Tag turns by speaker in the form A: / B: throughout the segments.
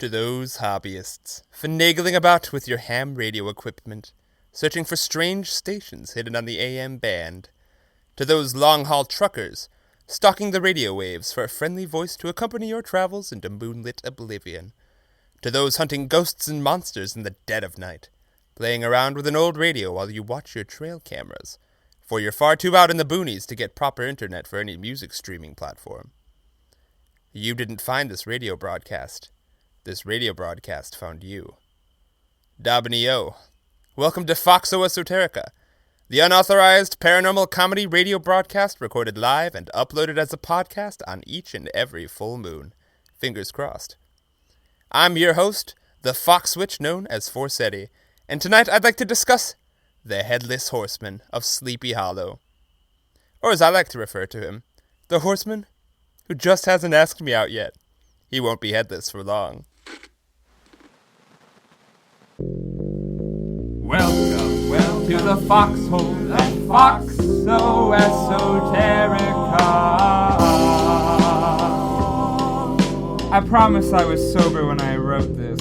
A: To those hobbyists, finagling about with your ham radio equipment, searching for strange stations hidden on the AM band. To those long-haul truckers, stalking the radio waves for a friendly voice to accompany your travels into moonlit oblivion. To those hunting ghosts and monsters in the dead of night, playing around with an old radio while you watch your trail cameras, for you're far too out in the boonies to get proper internet for any music streaming platform. You didn't find this radio broadcast. This radio broadcast found you. Dabney-o. Welcome to Foxxo Esoterica, the unauthorized paranormal comedy radio broadcast recorded live and uploaded as a podcast on each and every full moon. Fingers crossed. I'm your host, the Fox Switch known as Forsetti, and tonight I'd like to discuss the Headless Horseman of Sleepy Hollow. Or as I like to refer to him, the horseman who just hasn't asked me out yet. He won't be headless for long.
B: Welcome to the foxhole of Foxxo Esoterica. I promise I was sober when I wrote this.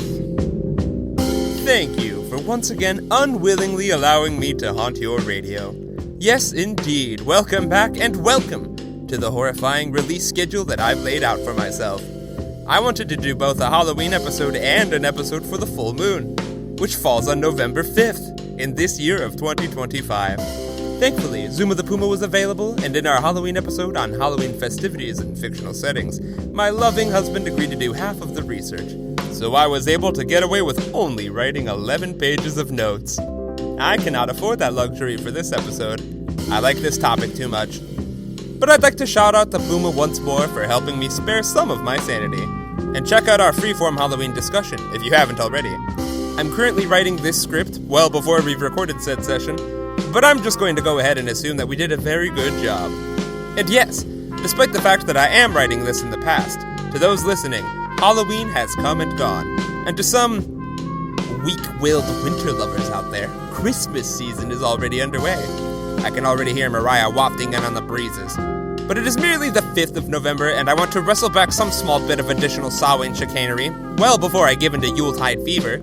A: Thank you for once again unwillingly allowing me to haunt your radio. Yes, indeed. Welcome back and welcome to the horrifying release schedule that I've laid out for myself. I wanted to do both a Halloween episode and an episode for the full moon, which falls on November 5th in this year of 2025. Thankfully, Zuma the Puma was available, and in our Halloween episode on Halloween festivities in fictional settings, my loving husband agreed to do half of the research, so I was able to get away with only writing 11 pages of notes. I cannot afford that luxury for this episode. I like this topic too much. But I'd like to shout out the Puma once more for helping me spare some of my sanity. And check out our freeform Halloween discussion if you haven't already. I'm currently writing this script well before we've recorded said session, but I'm just going to go ahead and assume that we did a very good job. And yes, despite the fact that I am writing this in the past, to those listening, Halloween has come and gone. And to some weak-willed winter lovers out there, Christmas season is already underway. I can already hear Mariah wafting in on the breezes. But it is merely the 5th of November, and I want to wrestle back some small bit of additional Samhain chicanery well before I give into Yuletide fever.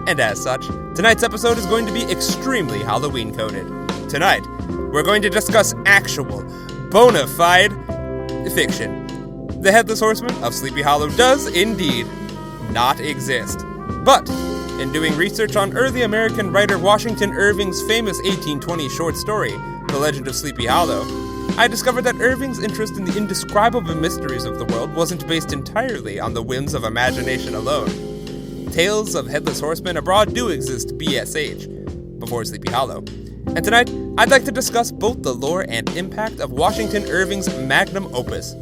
A: And as such, tonight's episode is going to be extremely Halloween-coded. Tonight, we're going to discuss actual, bona fide fiction. The Headless Horseman of Sleepy Hollow does, indeed, not exist. But in doing research on early American writer Washington Irving's famous 1820 short story, The Legend of Sleepy Hollow, I discovered that Irving's interest in the indescribable mysteries of the world wasn't based entirely on the whims of imagination alone. Tales of Headless Horsemen abroad do exist BSH, before Sleepy Hollow. And tonight, I'd like to discuss both the lore and impact of Washington Irving's magnum opus,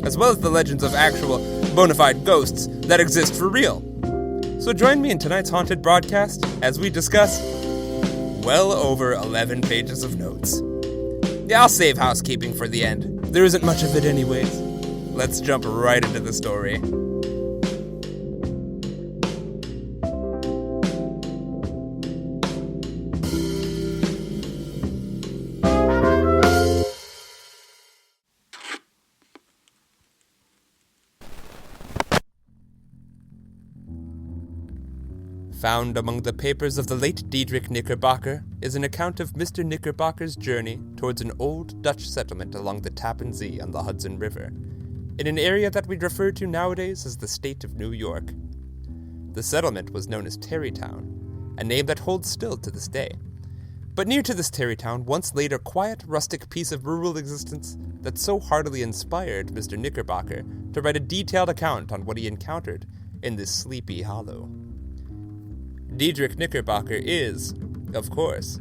A: as well as the legends of actual, bona fide ghosts that exist for real. So join me in tonight's haunted broadcast as we discuss well over 11 pages of notes. Yeah, I'll save housekeeping for the end. There isn't much of it anyways. Let's jump right into the story. Found among the papers of the late Diedrich Knickerbocker is an account of Mr. Knickerbocker's journey towards an old Dutch settlement along the Tappan Zee on the Hudson River, in an area that we'd refer to nowadays as the state of New York. The settlement was known as Tarrytown, a name that holds still to this day. But near to this Tarrytown once laid a quiet, rustic piece of rural existence that so heartily inspired Mr. Knickerbocker to write a detailed account on what he encountered in this Sleepy Hollow. Diedrich Knickerbocker is, of course,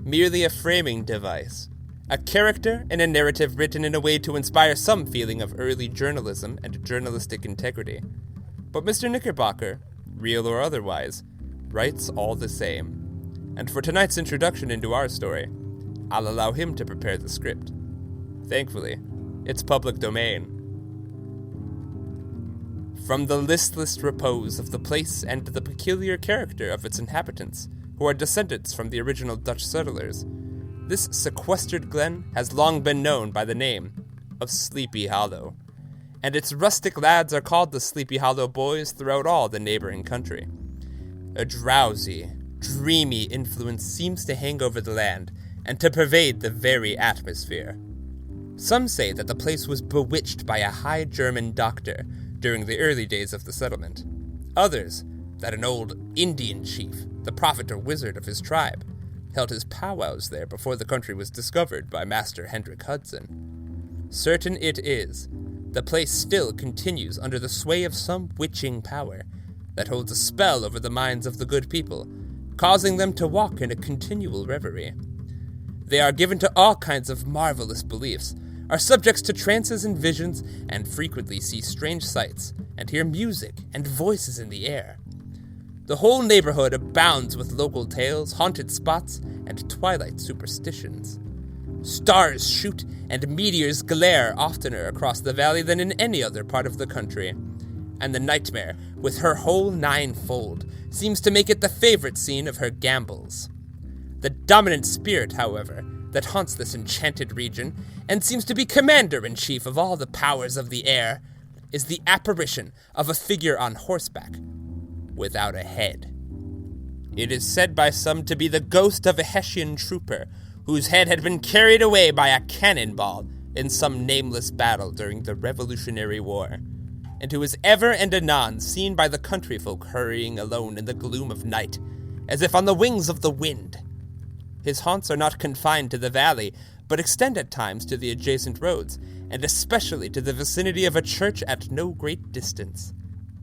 A: merely a framing device, a character in a narrative written in a way to inspire some feeling of early journalism and journalistic integrity. But Mr. Knickerbocker, real or otherwise, writes all the same. And for tonight's introduction into our story, I'll allow him to prepare the script. Thankfully, it's public domain. From the listless repose of the place and the peculiar character of its inhabitants, who are descendants from the original Dutch settlers, this sequestered glen has long been known by the name of Sleepy Hollow, and its rustic lads are called the Sleepy Hollow Boys throughout all the neighboring country. A drowsy, dreamy influence seems to hang over the land and to pervade the very atmosphere. Some say that the place was bewitched by a high German doctor during the early days of the settlement. Others, that an old Indian chief, the prophet or wizard of his tribe, held his powwows there before the country was discovered by Master Hendrik Hudson. Certain it is, the place still continues under the sway of some witching power that holds a spell over the minds of the good people, causing them to walk in a continual reverie. They are given to all kinds of marvelous beliefs, are subjects to trances and visions, and frequently see strange sights, and hear music and voices in the air. The whole neighborhood abounds with local tales, haunted spots, and twilight superstitions. Stars shoot and meteors glare oftener across the valley than in any other part of the country, and the nightmare, with her whole ninefold, seems to make it the favorite scene of her gambols. The dominant spirit, however, that haunts this enchanted region, and seems to be commander-in-chief of all the powers of the air, is the apparition of a figure on horseback, without a head. It is said by some to be the ghost of a Hessian trooper, whose head had been carried away by a cannonball in some nameless battle during the Revolutionary War, and who is ever and anon seen by the country folk hurrying alone in the gloom of night, as if on the wings of the wind. His haunts are not confined to the valley, but extend at times to the adjacent roads, and especially to the vicinity of a church at no great distance.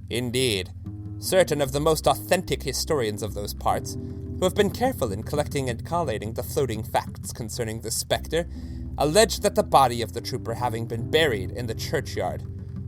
A: Indeed, certain of the most authentic historians of those parts, who have been careful in collecting and collating the floating facts concerning the specter, allege that the body of the trooper having been buried in the churchyard,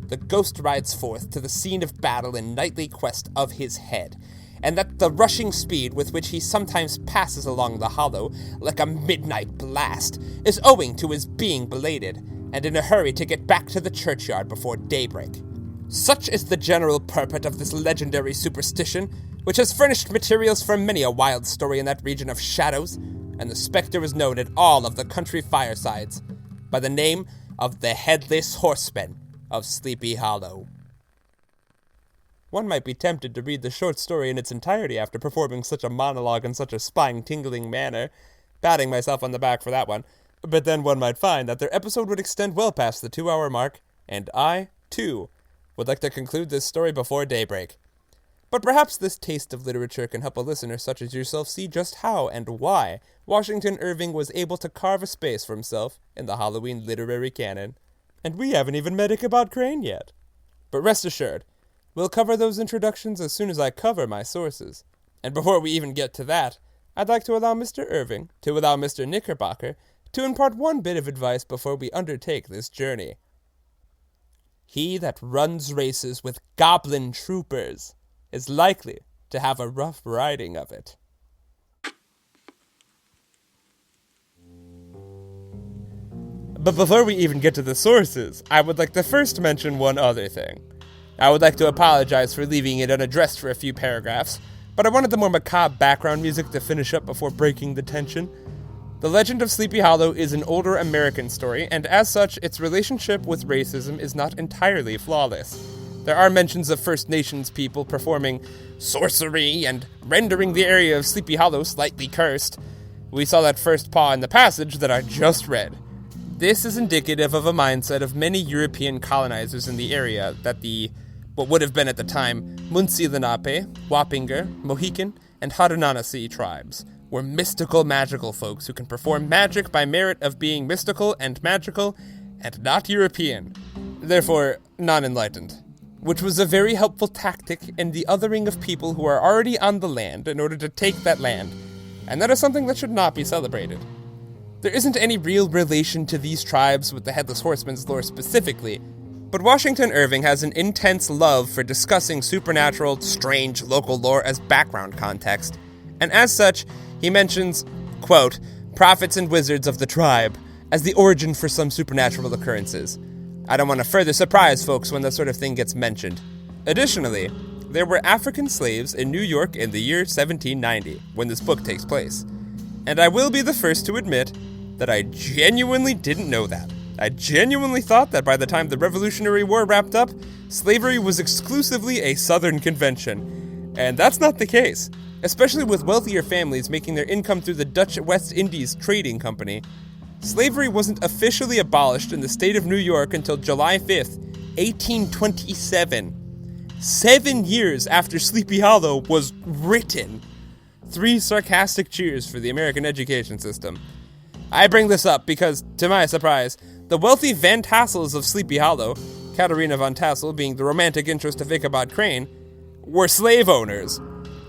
A: the ghost rides forth to the scene of battle in nightly quest of his head, and that the rushing speed with which he sometimes passes along the hollow, like a midnight blast, is owing to his being belated, and in a hurry to get back to the churchyard before daybreak. Such is the general purport of this legendary superstition, which has furnished materials for many a wild story in that region of shadows, and the specter is known at all of the country firesides by the name of the Headless Horseman of Sleepy Hollow. One might be tempted to read the short story in its entirety after performing such a monologue in such a spine-tingling manner, patting myself on the back for that one, but then one might find that their episode would extend well past the 2-hour mark, and I, too, would like to conclude this story before daybreak. But perhaps this taste of literature can help a listener such as yourself see just how and why Washington Irving was able to carve a space for himself in the Halloween literary canon. And we haven't even met Ichabod Crane yet. But rest assured, we'll cover those introductions as soon as I cover my sources. And before we even get to that, I'd like to allow Mr. Irving, to allow Mr. Knickerbocker, to impart one bit of advice before we undertake this journey. He that runs races with goblin troopers is likely to have a rough riding of it. But before we even get to the sources, I would like to first mention one other thing. I would like to apologize for leaving it unaddressed for a few paragraphs, but I wanted the more macabre background music to finish up before breaking the tension. The Legend of Sleepy Hollow is an older American story, and as such, its relationship with racism is not entirely flawless. There are mentions of First Nations people performing sorcery and rendering the area of Sleepy Hollow slightly cursed. We saw that first paw in the passage that I just read. This is indicative of a mindset of many European colonizers in the area that what would have been at the time, Munsee Lenape, Wappinger, Mohican, and Haudenosaunee tribes were mystical magical folks who can perform magic by merit of being mystical and magical and not European, therefore non-enlightened, which was a very helpful tactic in the othering of people who are already on the land in order to take that land, and that is something that should not be celebrated. There isn't any real relation to these tribes with the Headless Horseman's lore specifically, but Washington Irving has an intense love for discussing supernatural, strange local lore as background context, and as such, he mentions, quote, prophets and wizards of the tribe as the origin for some supernatural occurrences. I don't want to further surprise folks when that sort of thing gets mentioned. Additionally, there were African slaves in New York in the year 1790, when this book takes place. And I will be the first to admit that I genuinely didn't know that, I genuinely thought that by the time the Revolutionary War wrapped up, slavery was exclusively a Southern convention. And that's not the case, especially with wealthier families making their income through the Dutch West Indies Trading Company. Slavery wasn't officially abolished in the state of New York until July 5th, 1827. 7 years after Sleepy Hollow was written. 3 sarcastic cheers for the American education system. I bring this up because, to my surprise, the wealthy Van Tassels of Sleepy Hollow, Katharina Van Tassel being the romantic interest of Ichabod Crane, were slave owners.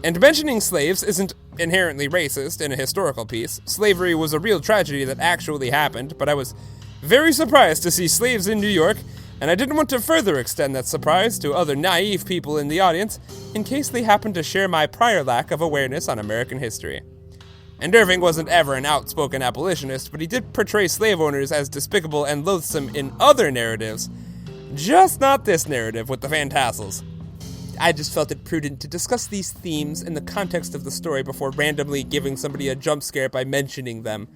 A: And mentioning slaves isn't inherently racist in a historical piece. Slavery was a real tragedy that actually happened, but I was very surprised to see slaves in New York, and I didn't want to further extend that surprise to other naive people in the audience, in case they happened to share my prior lack of awareness on American history. And Irving wasn't ever an outspoken abolitionist, but he did portray slave owners as despicable and loathsome in other narratives, just not this narrative with the Van Tassels. I just felt it prudent to discuss these themes in the context of the story before randomly giving somebody a jump scare by mentioning them.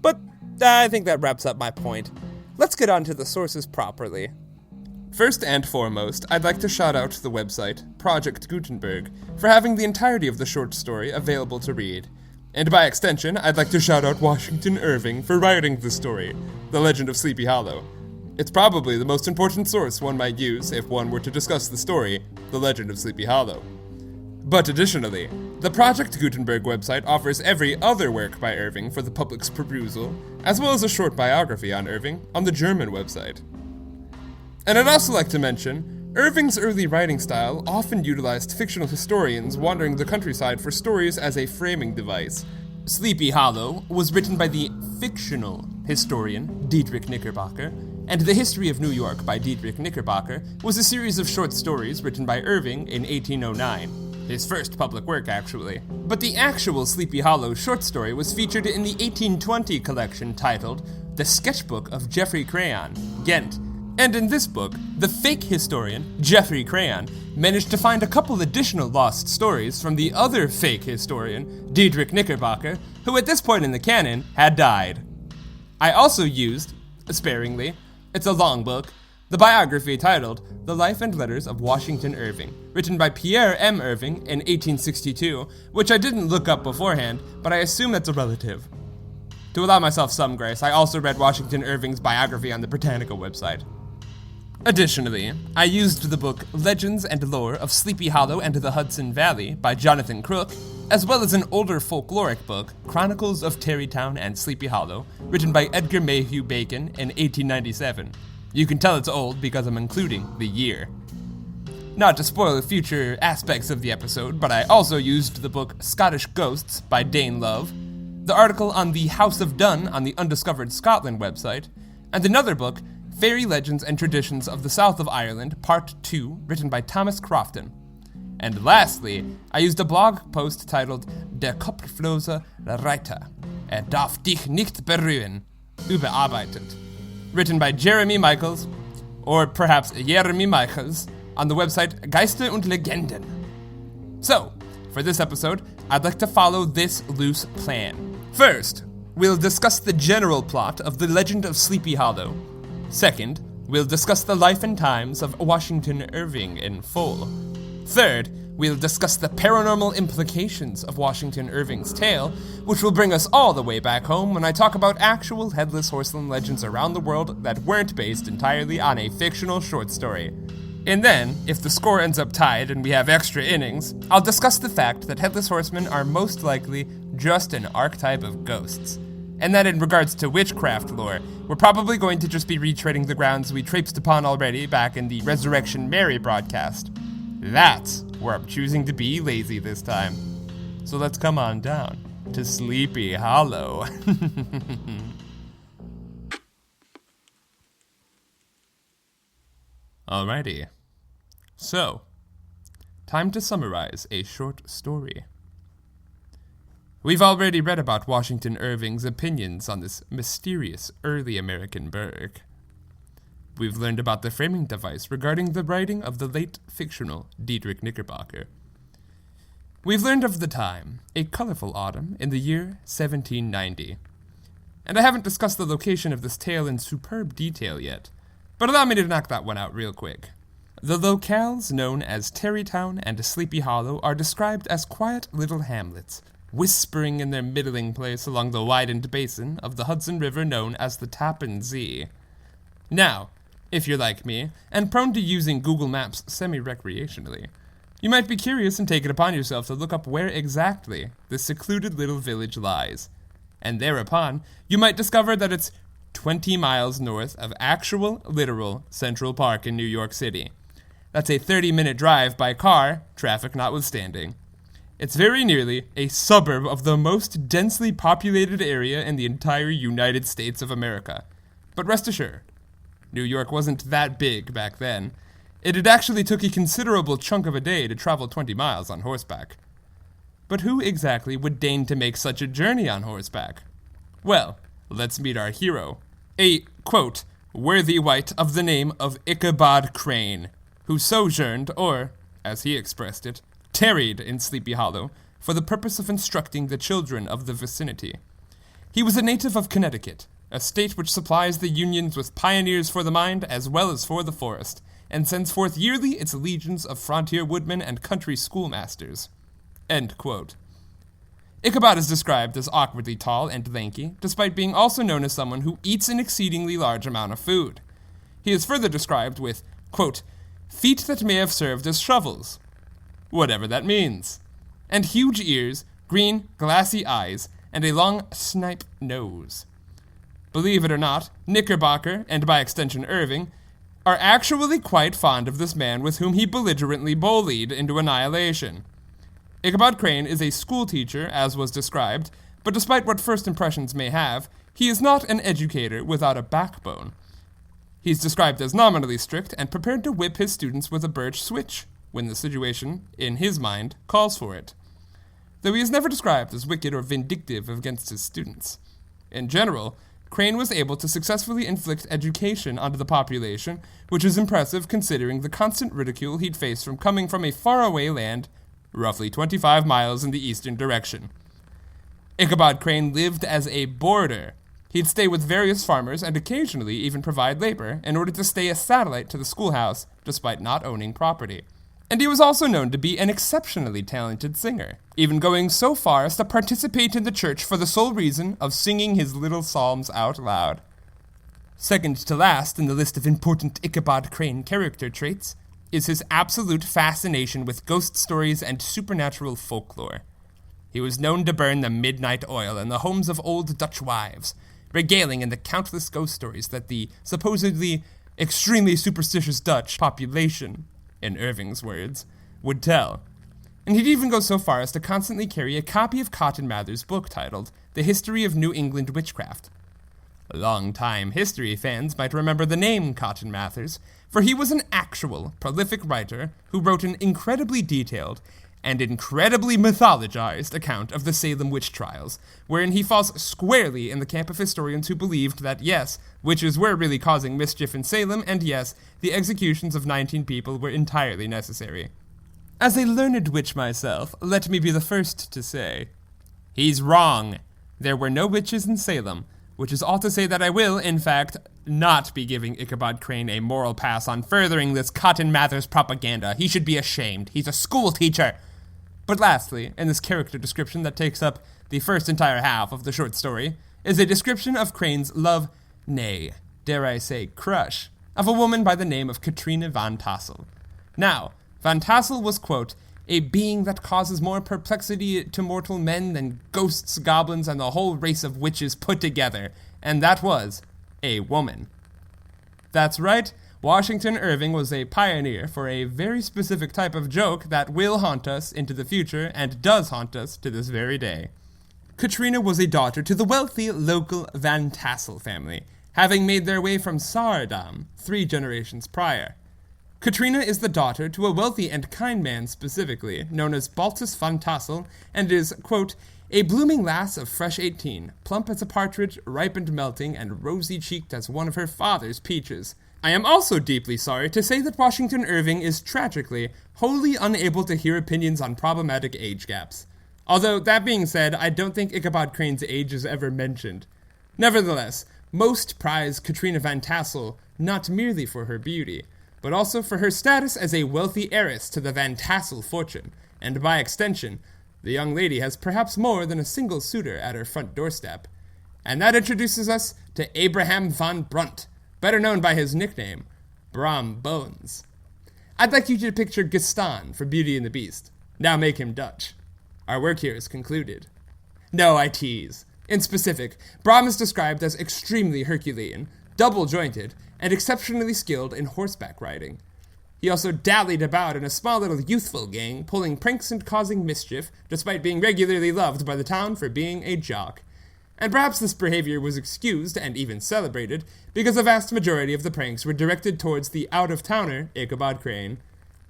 A: But I think that wraps up my point. Let's get on to the sources properly. First and foremost, I'd like to shout out the website, Project Gutenberg, for having the entirety of the short story available to read. And by extension, I'd like to shout out Washington Irving for writing the story, The Legend of Sleepy Hollow. It's probably the most important source one might use if one were to discuss the story, The Legend of Sleepy Hollow. But additionally, the Project Gutenberg website offers every other work by Irving for the public's perusal, as well as a short biography on Irving on the German website. And I'd also like to mention, Irving's early writing style often utilized fictional historians wandering the countryside for stories as a framing device. Sleepy Hollow was written by the fictional historian Diedrich Knickerbocker, and The History of New York by Diedrich Knickerbocker was a series of short stories written by Irving in 1809. His first public work, actually. But the actual Sleepy Hollow short story was featured in the 1820 collection titled The Sketchbook of Geoffrey Crayon, Ghent. And in this book, the fake historian, Geoffrey Crayon, managed to find a couple additional lost stories from the other fake historian, Diedrich Knickerbocker, who at this point in the canon had died. I also used, sparingly, it's a long book, the biography titled The Life and Letters of Washington Irving, written by Pierre M. Irving in 1862, which I didn't look up beforehand, but I assume that's a relative. To allow myself some grace, I also read Washington Irving's biography on the Britannica website. Additionally, I used the book Legends and Lore of Sleepy Hollow and the Hudson Valley by Jonathan Crook, as well as an older folkloric book, Chronicles of Tarrytown and Sleepy Hollow, written by Edgar Mayhew Bacon in 1897. You can tell it's old because I'm including the year. Not to spoil the future aspects of the episode, but I also used the book Scottish Ghosts by Dane Love, the article on the House of Dun on the Undiscovered Scotland website, and another book, Fairy Legends and Traditions of the South of Ireland, Part 2, written by Thomas Crofton. And lastly, I used a blog post titled Der kopflose Reiter, darf dich nicht berühren, überarbeitet, written by Jeremy Michaels, or perhaps Jeremy Michaels, on the website Geister und Legenden. So, for this episode, I'd like to follow this loose plan. First, we'll discuss the general plot of The Legend of Sleepy Hollow. Second, we'll discuss the life and times of Washington Irving in full. Third, we'll discuss the paranormal implications of Washington Irving's tale, which will bring us all the way back home when I talk about actual Headless Horseman legends around the world that weren't based entirely on a fictional short story. And then, if the score ends up tied and we have extra innings, I'll discuss the fact that Headless Horsemen are most likely just an archetype of ghosts. And that in regards to witchcraft lore, we're probably going to just be retreading the grounds we traipsed upon already back in the Resurrection Mary broadcast. That's where I'm choosing to be lazy this time. So let's come on down to Sleepy Hollow. Alrighty. So, time to summarize a short story. We've already read about Washington Irving's opinions on this mysterious early American burg. We've learned about the framing device regarding the writing of the late fictional Diedrich Knickerbocker. We've learned of the time, a colorful autumn in the year 1790. and I haven't discussed the location of this tale in superb detail yet, but allow me to knock that one out real quick. The locales known as Tarrytown and Sleepy Hollow are described as quiet little hamlets, whispering in their middling place along the widened basin of the Hudson River known as the Tappan Zee. Now, if you're like me, and prone to using Google Maps semi-recreationally, you might be curious and take it upon yourself to look up where exactly this secluded little village lies. And thereupon, you might discover that it's 20 miles north of actual, literal Central Park in New York City. That's a 30-minute drive by car, traffic notwithstanding. It's very nearly a suburb of the most densely populated area in the entire United States of America. But rest assured, New York wasn't that big back then. It actually took a considerable chunk of a day to travel 20 miles on horseback. But who exactly would deign to make such a journey on horseback? Well, let's meet our hero, a, quote, worthy wight of the name of Ichabod Crane, who sojourned, or, as he expressed it, tarried in Sleepy Hollow for the purpose of instructing the children of the vicinity. He was a native of Connecticut, a state which supplies the Unions with pioneers for the mind as well as for the forest, and sends forth yearly its legions of frontier woodmen and country schoolmasters. End quote. Ichabod is described as awkwardly tall and lanky, despite being also known as someone who eats an exceedingly large amount of food. He is further described with, quote, feet that may have served as shovels, whatever that means, and huge ears, green, glassy eyes, and a long snipe nose. Believe it or not, Knickerbocker, and by extension Irving, are actually quite fond of this man with whom he belligerently bullied into annihilation. Ichabod Crane is a schoolteacher, as was described, but despite what first impressions may have, he is not an educator without a backbone. He's described as nominally strict and prepared to whip his students with a birch switch, when the situation, in his mind, calls for it. Though he is never described as wicked or vindictive against his students. In general, Crane was able to successfully inflict education onto the population, which is impressive considering the constant ridicule he'd face from coming from a faraway land, roughly 25 miles in the eastern direction. Ichabod Crane lived as a boarder. He'd stay with various farmers and occasionally even provide labor in order to stay a satellite to the schoolhouse, despite not owning property. And he was also known to be an exceptionally talented singer, even going so far as to participate in the church for the sole reason of singing his little psalms out loud. Second to last in the list of important Ichabod Crane character traits is his absolute fascination with ghost stories and supernatural folklore. He was known to burn the midnight oil in the homes of old Dutch wives, regaling in the countless ghost stories that the supposedly extremely superstitious Dutch population, in Irving's words, would tell. And he'd even go so far as to constantly carry a copy of Cotton Mather's book titled The History of New England Witchcraft. Long-time history fans might remember the name Cotton Mather's, for he was an actual, prolific writer who wrote an incredibly detailed and incredibly mythologized account of the Salem witch trials, wherein he falls squarely in the camp of historians who believed that, yes, witches were really causing mischief in Salem, and yes, the executions of 19 people were entirely necessary. As a learned witch myself, let me be the first to say, he's wrong. There were no witches in Salem, which is all to say that I will, in fact, not be giving Ichabod Crane a moral pass on furthering this Cotton Mather's propaganda. He should be ashamed. He's a school teacher. But lastly, in this character description that takes up the first entire half of the short story, is a description of Crane's love, nay, dare I say crush, of a woman by the name of Katrina Van Tassel. Now, Van Tassel was, quote, a being that causes more perplexity to mortal men than ghosts, goblins, and the whole race of witches put together, and that was a woman. That's right, Washington Irving was a pioneer for a very specific type of joke that will haunt us into the future and does haunt us to this very day. Katrina was a daughter to the wealthy local Van Tassel family, having made their way from Saardam 3 generations prior. Katrina is the daughter to a wealthy and kind man specifically, known as Baltus Van Tassel, and is, quote, a blooming lass of fresh 18, plump as a partridge, ripe and melting, and rosy-cheeked as one of her father's peaches. I am also deeply sorry to say that Washington Irving is tragically wholly unable to hear opinions on problematic age gaps. Although, that being said, I don't think Ichabod Crane's age is ever mentioned. Nevertheless, most prize Katrina Van Tassel not merely for her beauty, but also for her status as a wealthy heiress to the Van Tassel fortune, and by extension, the young lady has perhaps more than a single suitor at her front doorstep. And that introduces us to Abraham von Brunt, better known by his nickname, Bram Bones. I'd like you to picture Gaston for Beauty and the Beast. Now make him Dutch. Our work here is concluded. No, I tease. In specific, Bram is described as extremely Herculean, double-jointed, and exceptionally skilled in horseback riding. He also dallied about in a small little youthful gang, pulling pranks and causing mischief, despite being regularly loved by the town for being a jock. And perhaps this behavior was excused, and even celebrated, because a vast majority of the pranks were directed towards the out-of-towner Ichabod Crane.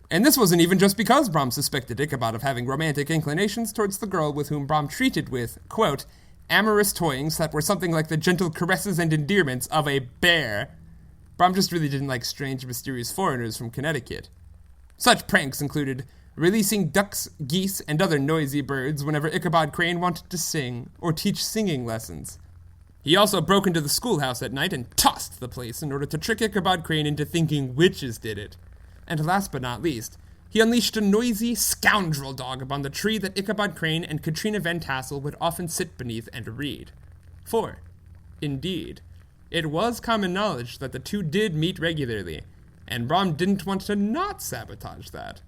A: And this wasn't even just because Bram suspected Ichabod of having romantic inclinations towards the girl with whom Bram treated with, quote, amorous toyings that were something like the gentle caresses and endearments of a bear. Bram just really didn't like strange, mysterious foreigners from Connecticut. Such pranks included releasing ducks, geese, and other noisy birds whenever Ichabod Crane wanted to sing or teach singing lessons. He also broke into the schoolhouse at night and tossed the place in order to trick Ichabod Crane into thinking witches did it. And last but not least, he unleashed a noisy scoundrel dog upon the tree that Ichabod Crane and Katrina Van Tassel would often sit beneath and read. For, indeed, it was common knowledge that the two did meet regularly, and Bram didn't want to not sabotage that.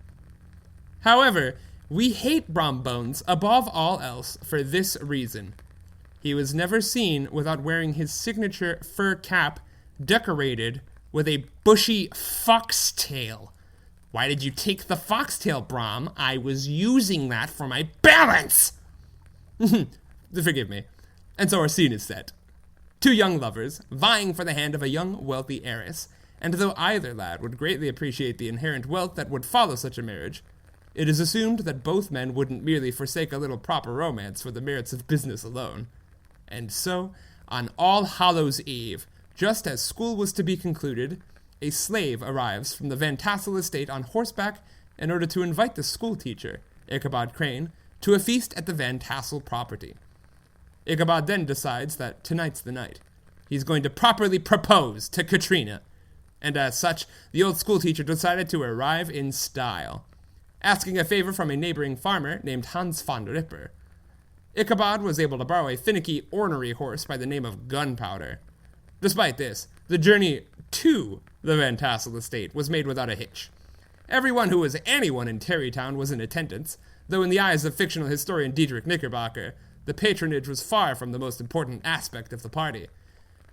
A: However, we hate Bram Bones above all else for this reason. He was never seen without wearing his signature fur cap decorated with a bushy foxtail. Why did you take the foxtail, Bram? I was using that for my balance! Forgive me. And so our scene is set. Two young lovers, vying for the hand of a young, wealthy heiress, and though either lad would greatly appreciate the inherent wealth that would follow such a marriage, it is assumed that both men wouldn't merely forsake a little proper romance for the merits of business alone. And so, on All Hallows' Eve, just as school was to be concluded, a slave arrives from the Van Tassel estate on horseback in order to invite the schoolteacher, Ichabod Crane, to a feast at the Van Tassel property. Ichabod then decides that tonight's the night. He's going to properly propose to Katrina. And as such, the old schoolteacher decided to arrive in style, asking a favor from a neighboring farmer named Hans von Ripper. Ichabod was able to borrow a finicky, ornery horse by the name of Gunpowder. Despite this, the journey to the Van Tassel estate was made without a hitch. Everyone who was anyone in Tarrytown was in attendance, though in the eyes of fictional historian Diedrich Knickerbocker, the patronage was far from the most important aspect of the party.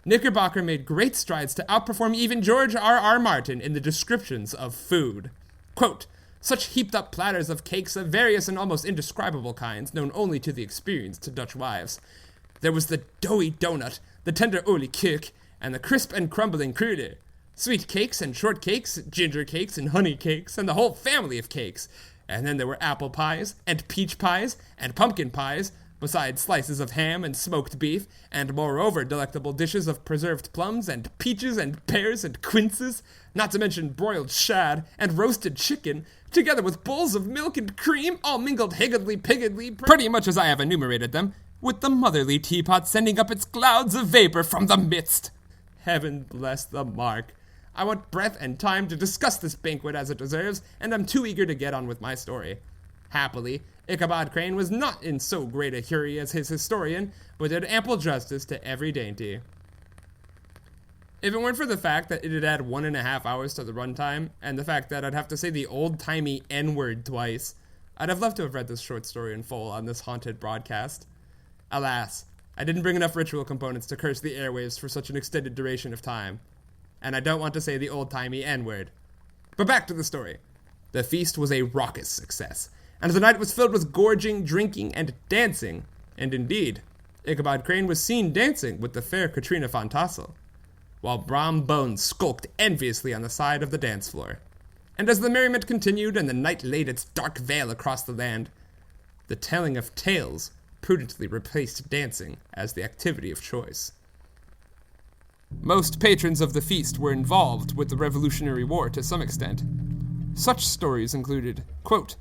A: Knickerbocker made great strides to outperform even George R.R. Martin in the descriptions of food. Quote, such heaped-up platters of cakes of various and almost indescribable kinds, known only to the experienced Dutch wives. There was the doughy donut, the tender olie koek, and the crisp and crumbling kruide. Sweet cakes and short cakes, ginger cakes and honey cakes, and the whole family of cakes. And then there were apple pies, and peach pies, and pumpkin pies, besides slices of ham and smoked beef, and moreover delectable dishes of preserved plums, and peaches, and pears, and quinces, not to mention broiled shad, and roasted chicken, together with bowls of milk and cream, all mingled higgledy-piggledy, pretty much as I have enumerated them, with the motherly teapot sending up its clouds of vapor from the midst. Heaven bless the mark. I want breath and time to discuss this banquet as it deserves, and I'm too eager to get on with my story. Happily, Ichabod Crane was not in so great a hurry as his historian, but did ample justice to every dainty. If it weren't for the fact that it'd add 1.5 hours to the runtime, and the fact that I'd have to say the old-timey N-word twice, I'd have loved to have read this short story in full on this haunted broadcast. Alas, I didn't bring enough ritual components to curse the airwaves for such an extended duration of time. And I don't want to say the old-timey N-word. But back to the story. The feast was a raucous success, and the night was filled with gorging, drinking, and dancing. And indeed, Ichabod Crane was seen dancing with the fair Katrina Van Tassel, while Bram Bones skulked enviously on the side of the dance floor. And as the merriment continued and the night laid its dark veil across the land, the telling of tales prudently replaced dancing as the activity of choice. Most patrons of the feast were involved with the Revolutionary War to some extent. Such stories included, quote,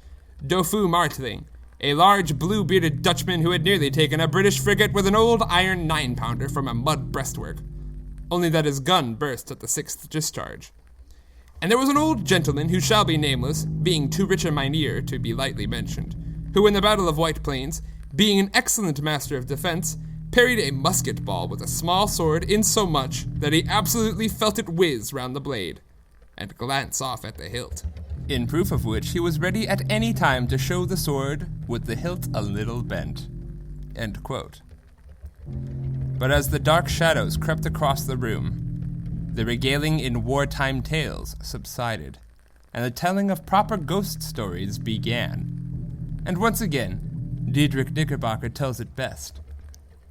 A: Dofu Martling, a large blue-bearded Dutchman who had nearly taken a British frigate with an old iron 9-pounder from a mud breastwork, only that his gun burst at the 6th discharge. And there was an old gentleman who shall be nameless, being too rich a mynheer to be lightly mentioned, who in the Battle of White Plains, being an excellent master of defense, parried a musket ball with a small sword insomuch that he absolutely felt it whiz round the blade, and glance off at the hilt, in proof of which he was ready at any time to show the sword with the hilt a little bent." End quote. But as the dark shadows crept across the room, the regaling in wartime tales subsided, and the telling of proper ghost stories began. And once again, Diedrich Knickerbocker tells it best.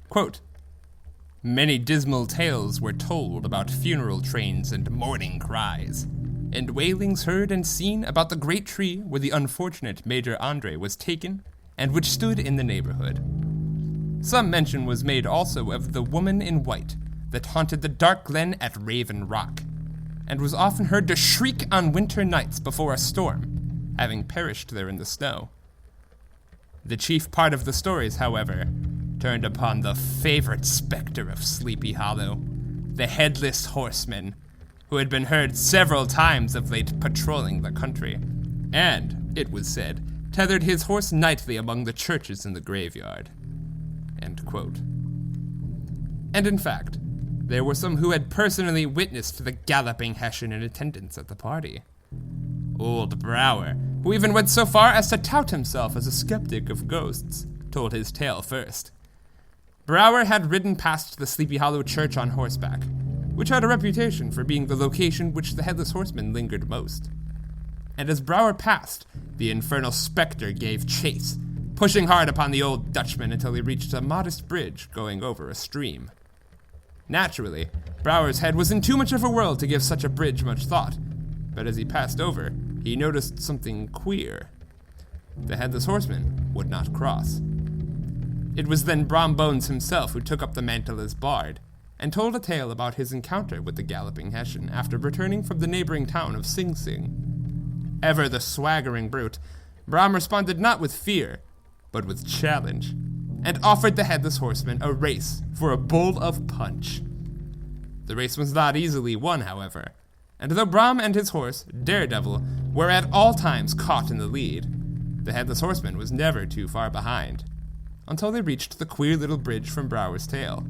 A: Quote, "Many dismal tales were told about funeral trains and mourning cries, and wailings heard and seen about the great tree where the unfortunate Major Andre was taken, and which stood in the neighborhood. Some mention was made also of the woman in white that haunted the dark glen at Raven Rock, and was often heard to shriek on winter nights before a storm, having perished there in the snow. The chief part of the stories, however, turned upon the favorite specter of Sleepy Hollow, the Headless Horseman, who had been heard several times of late patrolling the country, and, it was said, tethered his horse nightly among the churches in the graveyard." End quote. And in fact, there were some who had personally witnessed the galloping Hessian in attendance at the party. Old Brower, who even went so far as to tout himself as a skeptic of ghosts, told his tale first. Brower had ridden past the Sleepy Hollow church on horseback, which had a reputation for being the location which the Headless Horseman lingered most. And as Brower passed, the infernal specter gave chase, pushing hard upon the old Dutchman until he reached a modest bridge going over a stream. Naturally, Brower's head was in too much of a whirl to give such a bridge much thought, but as he passed over, he noticed something queer. The Headless Horseman would not cross. It was then Brom Bones himself who took up the mantle as bard, and told a tale about his encounter with the galloping Hessian after returning from the neighboring town of Sing Sing. Ever the swaggering brute, Brom responded not with fear, but with challenge, and offered the Headless Horseman a race for a bowl of punch. The race was not easily won, however, and though Brom and his horse, Daredevil, were at all times caught in the lead, the Headless Horseman was never too far behind, until they reached the queer little bridge from Brower's tale.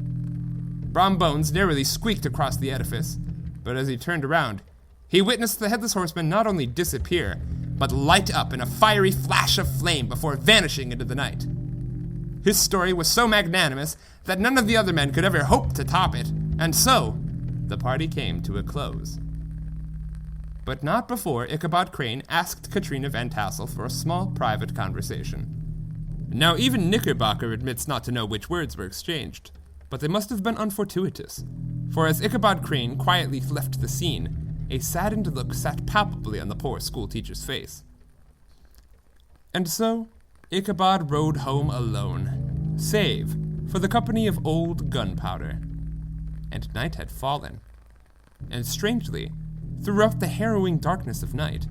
A: Brom Bones narrowly squeaked across the edifice, but as he turned around, he witnessed the Headless Horseman not only disappear, but light up in a fiery flash of flame before vanishing into the night. His story was so magnanimous that none of the other men could ever hope to top it, and so the party came to a close. But not before Ichabod Crane asked Katrina Van Tassel for a small private conversation. Now even Knickerbocker admits not to know which words were exchanged, but they must have been unfortuitous, for as Ichabod Crane quietly left the scene, a saddened look sat palpably on the poor schoolteacher's face. And so, Ichabod rode home alone, save for the company of old Gunpowder. And night had fallen. And strangely, throughout the harrowing darkness of night,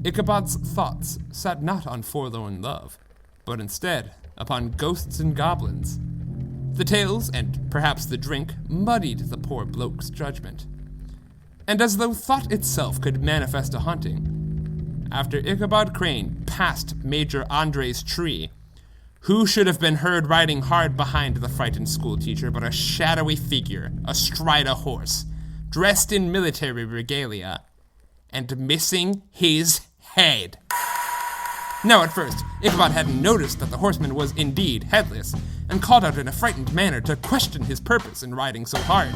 A: Ichabod's thoughts sat not on forlorn love, but instead upon ghosts and goblins. The tales, and perhaps the drink, muddied the poor bloke's judgment. And as though thought itself could manifest a haunting, after Ichabod Crane passed Major Andre's tree, who should have been heard riding hard behind the frightened schoolteacher but a shadowy figure astride a horse, dressed in military regalia, and missing his head. Now at first, Ichabod hadn't noticed that the horseman was indeed headless, and called out in a frightened manner to question his purpose in riding so hard.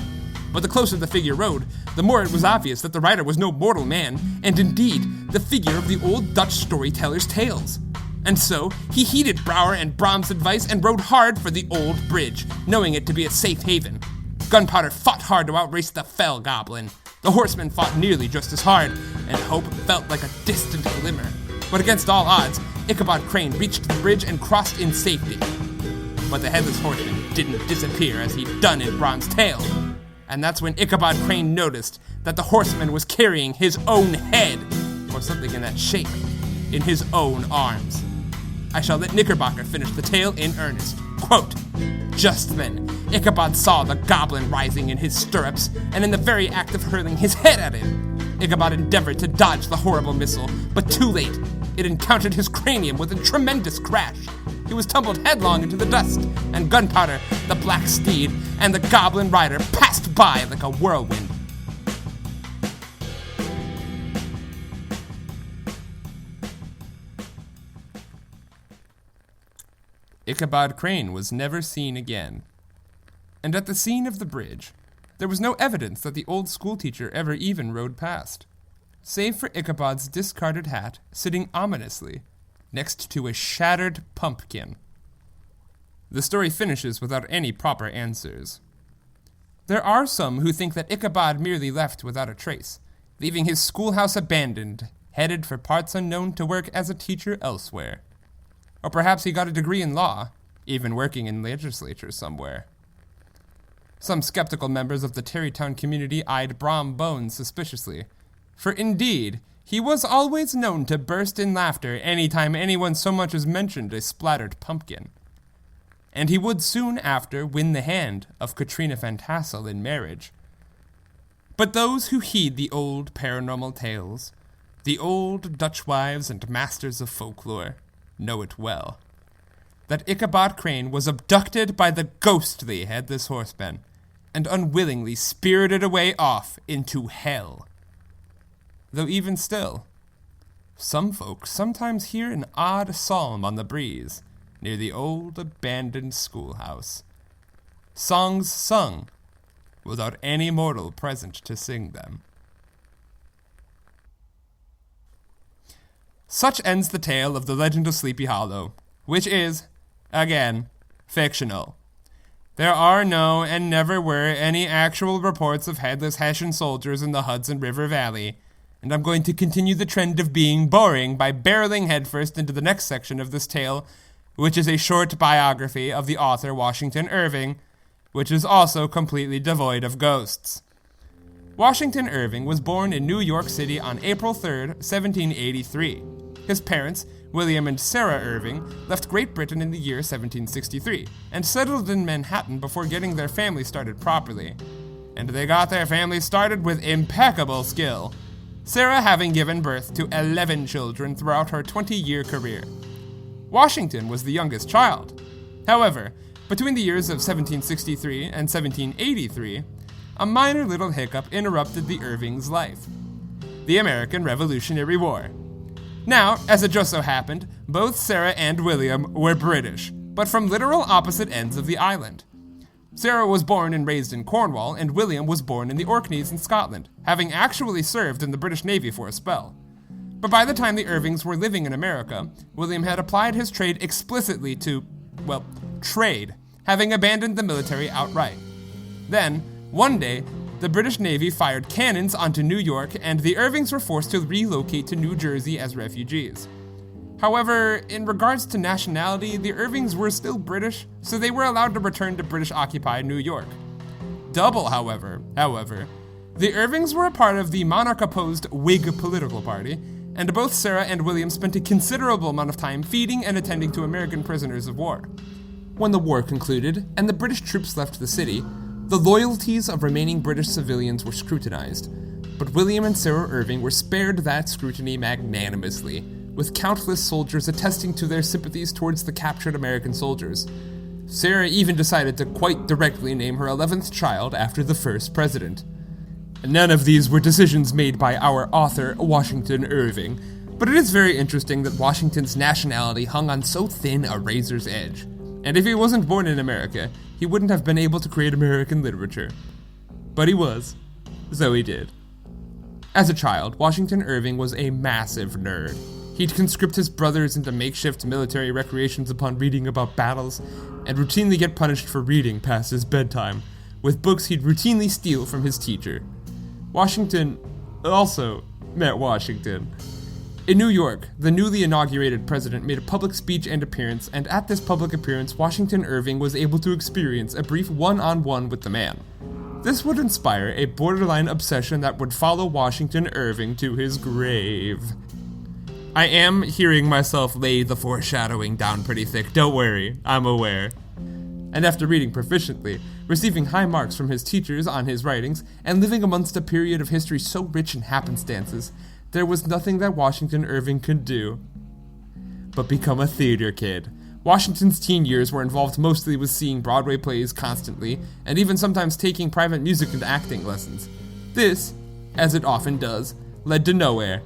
A: But the closer the figure rode, the more it was obvious that the rider was no mortal man, and indeed, the figure of the old Dutch storyteller's tales. And so, he heeded Brower and Brom's advice and rode hard for the old bridge, knowing it to be a safe haven. Gunpowder fought hard to outrace the fell goblin. The horseman fought nearly just as hard, and hope felt like a distant glimmer. But against all odds, Ichabod Crane reached the bridge and crossed in safety. But the Headless Horseman didn't disappear as he'd done in Brom's tale. And that's when Ichabod Crane noticed that the horseman was carrying his own head, or something in that shape, in his own arms. I shall let Knickerbocker finish the tale in earnest. Quote, "Just then, Ichabod saw the goblin rising in his stirrups, and in the very act of hurling his head at him. Ichabod endeavored to dodge the horrible missile, but too late. It encountered his cranium with a tremendous crash. He was tumbled headlong into the dust, and Gunpowder, the black steed, and the goblin rider passed by like a whirlwind." Ichabod Crane was never seen again. And at the scene of the bridge, there was no evidence that the old schoolteacher ever even rode past, save for Ichabod's discarded hat sitting ominously next to a shattered pumpkin. The story finishes without any proper answers. There are some who think that Ichabod merely left without a trace, leaving his schoolhouse abandoned, headed for parts unknown to work as a teacher elsewhere. Or perhaps he got a degree in law, even working in legislature somewhere. Some skeptical members of the Tarrytown community eyed Brom Bones suspiciously, for indeed, he was always known to burst in laughter anytime anyone so much as mentioned a splattered pumpkin. And he would soon after win the hand of Katrina Van Tassel in marriage. But those who heed the old paranormal tales, the old Dutch wives and masters of folklore, know it well, that Ichabod Crane was abducted by the ghostly Headless Horseman and unwillingly spirited away off into hell. Though even still, some folks sometimes hear an odd psalm on the breeze near the old abandoned schoolhouse. Songs sung without any mortal present to sing them. Such ends the tale of the legend of Sleepy Hollow, which is, again, fictional. There are no and never were any actual reports of headless Hessian soldiers in the Hudson River Valley, and I'm going to continue the trend of being boring by barreling headfirst into the next section of this tale, which is a short biography of the author Washington Irving, which is also completely devoid of ghosts. Washington Irving was born in New York City on April 3, 1783. His parents, William and Sarah Irving, left Great Britain in the year 1763 and settled in Manhattan before getting their family started properly. And they got their family started with impeccable skill, Sarah having given birth to 11 children throughout her 20-year career. Washington was the youngest child. However, between the years of 1763 and 1783, a minor little hiccup interrupted the Irvings' life: the American Revolutionary War. Now, as it just so happened, both Sarah and William were British, but from literal opposite ends of the island. Sarah was born and raised in Cornwall, and William was born in the Orkneys in Scotland, having actually served in the British Navy for a spell. But by the time the Irvings were living in America, William had applied his trade explicitly to, well, trade, having abandoned the military outright. Then, one day, the British Navy fired cannons onto New York, and the Irvings were forced to relocate to New Jersey as refugees. However, in regards to nationality, the Irvings were still British, so they were allowed to return to British-occupied New York. However, the Irvings were a part of the monarch-opposed Whig political party, and both Sarah and William spent a considerable amount of time feeding and attending to American prisoners of war. When the war concluded, and the British troops left the city, the loyalties of remaining British civilians were scrutinized, but William and Sarah Irving were spared that scrutiny magnanimously, with countless soldiers attesting to their sympathies towards the captured American soldiers. Sarah even decided to quite directly name her 11th child after the first president. None of these were decisions made by our author, Washington Irving, but it is very interesting that Washington's nationality hung on so thin a razor's edge. And if he wasn't born in America, he wouldn't have been able to create American literature. But he was, so he did. As a child, Washington Irving was a massive nerd. He'd conscript his brothers into makeshift military recreations upon reading about battles, and routinely get punished for reading past his bedtime, with books he'd routinely steal from his teacher. Washington also met Washington. In New York, the newly inaugurated president made a public speech and appearance, and at this public appearance, Washington Irving was able to experience a brief one-on-one with the man. This would inspire a borderline obsession that would follow Washington Irving to his grave. I am hearing myself lay the foreshadowing down pretty thick, don't worry, I'm aware. And after reading proficiently, receiving high marks from his teachers on his writings, and living amongst a period of history so rich in happenstances, there was nothing that Washington Irving could do but become a theater kid. Washington's teen years were involved mostly with seeing Broadway plays constantly, and even sometimes taking private music and acting lessons. This, as it often does, led to nowhere,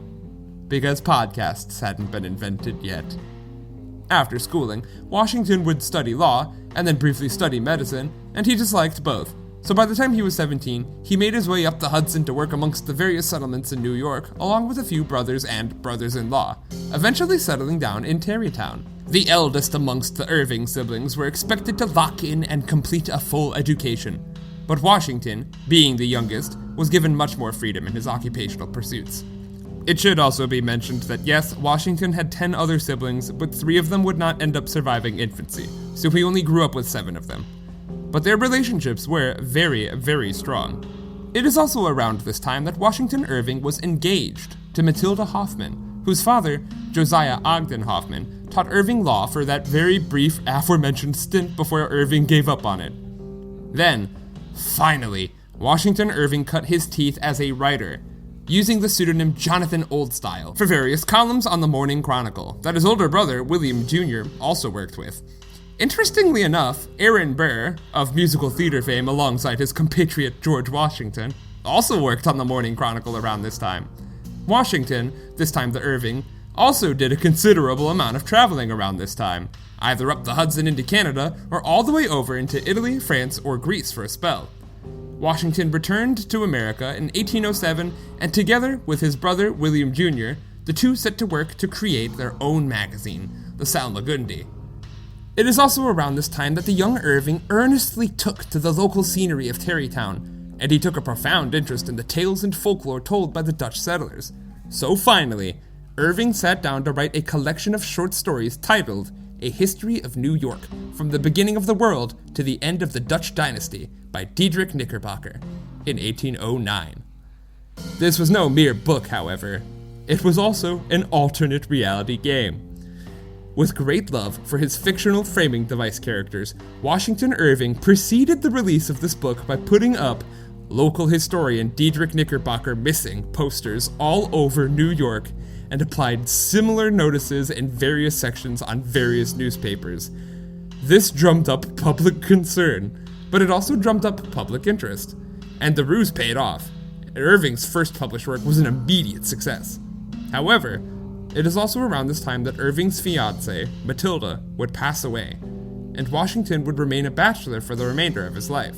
A: because podcasts hadn't been invented yet. After schooling, Washington would study law, and then briefly study medicine, and he disliked both. So by the time he was 17, he made his way up the Hudson to work amongst the various settlements in New York, along with a few brothers and brothers-in-law, eventually settling down in Tarrytown. The eldest amongst the Irving siblings were expected to lock in and complete a full education, but Washington, being the youngest, was given much more freedom in his occupational pursuits. It should also be mentioned that yes, Washington had 10 other siblings, but 3 of them would not end up surviving infancy, so he only grew up with 7 of them. But their relationships were very, very strong. It is also around this time that Washington Irving was engaged to Matilda Hoffman, whose father, Josiah Ogden Hoffman, taught Irving law for that very brief aforementioned stint before Irving gave up on it. Then, finally, Washington Irving cut his teeth as a writer, using the pseudonym Jonathan Oldstyle for various columns on the Morning Chronicle that his older brother, William Jr., also worked with. Interestingly enough, Aaron Burr, of musical theater fame alongside his compatriot George Washington, also worked on the Morning Chronicle around this time. Washington, this time the Irving, also did a considerable amount of traveling around this time, either up the Hudson into Canada or all the way over into Italy, France, or Greece for a spell. Washington returned to America in 1807, and together with his brother William Jr., the two set to work to create their own magazine, the Salmagundi. It is also around this time that the young Irving earnestly took to the local scenery of Tarrytown, and he took a profound interest in the tales and folklore told by the Dutch settlers. So finally, Irving sat down to write a collection of short stories titled A History of New York, from the beginning of the world to the end of the Dutch dynasty, by Diedrich Knickerbocker, in 1809. This was no mere book, however. It was also an alternate reality game. With great love for his fictional framing device characters, Washington Irving preceded the release of this book by putting up local historian Diedrich Knickerbocker missing posters all over New York and applied similar notices in various sections on various newspapers. This drummed up public concern, but it also drummed up public interest, and the ruse paid off. Irving's first published work was an immediate success. However, it is also around this time that Irving's fiancée, Matilda, would pass away, and Washington would remain a bachelor for the remainder of his life.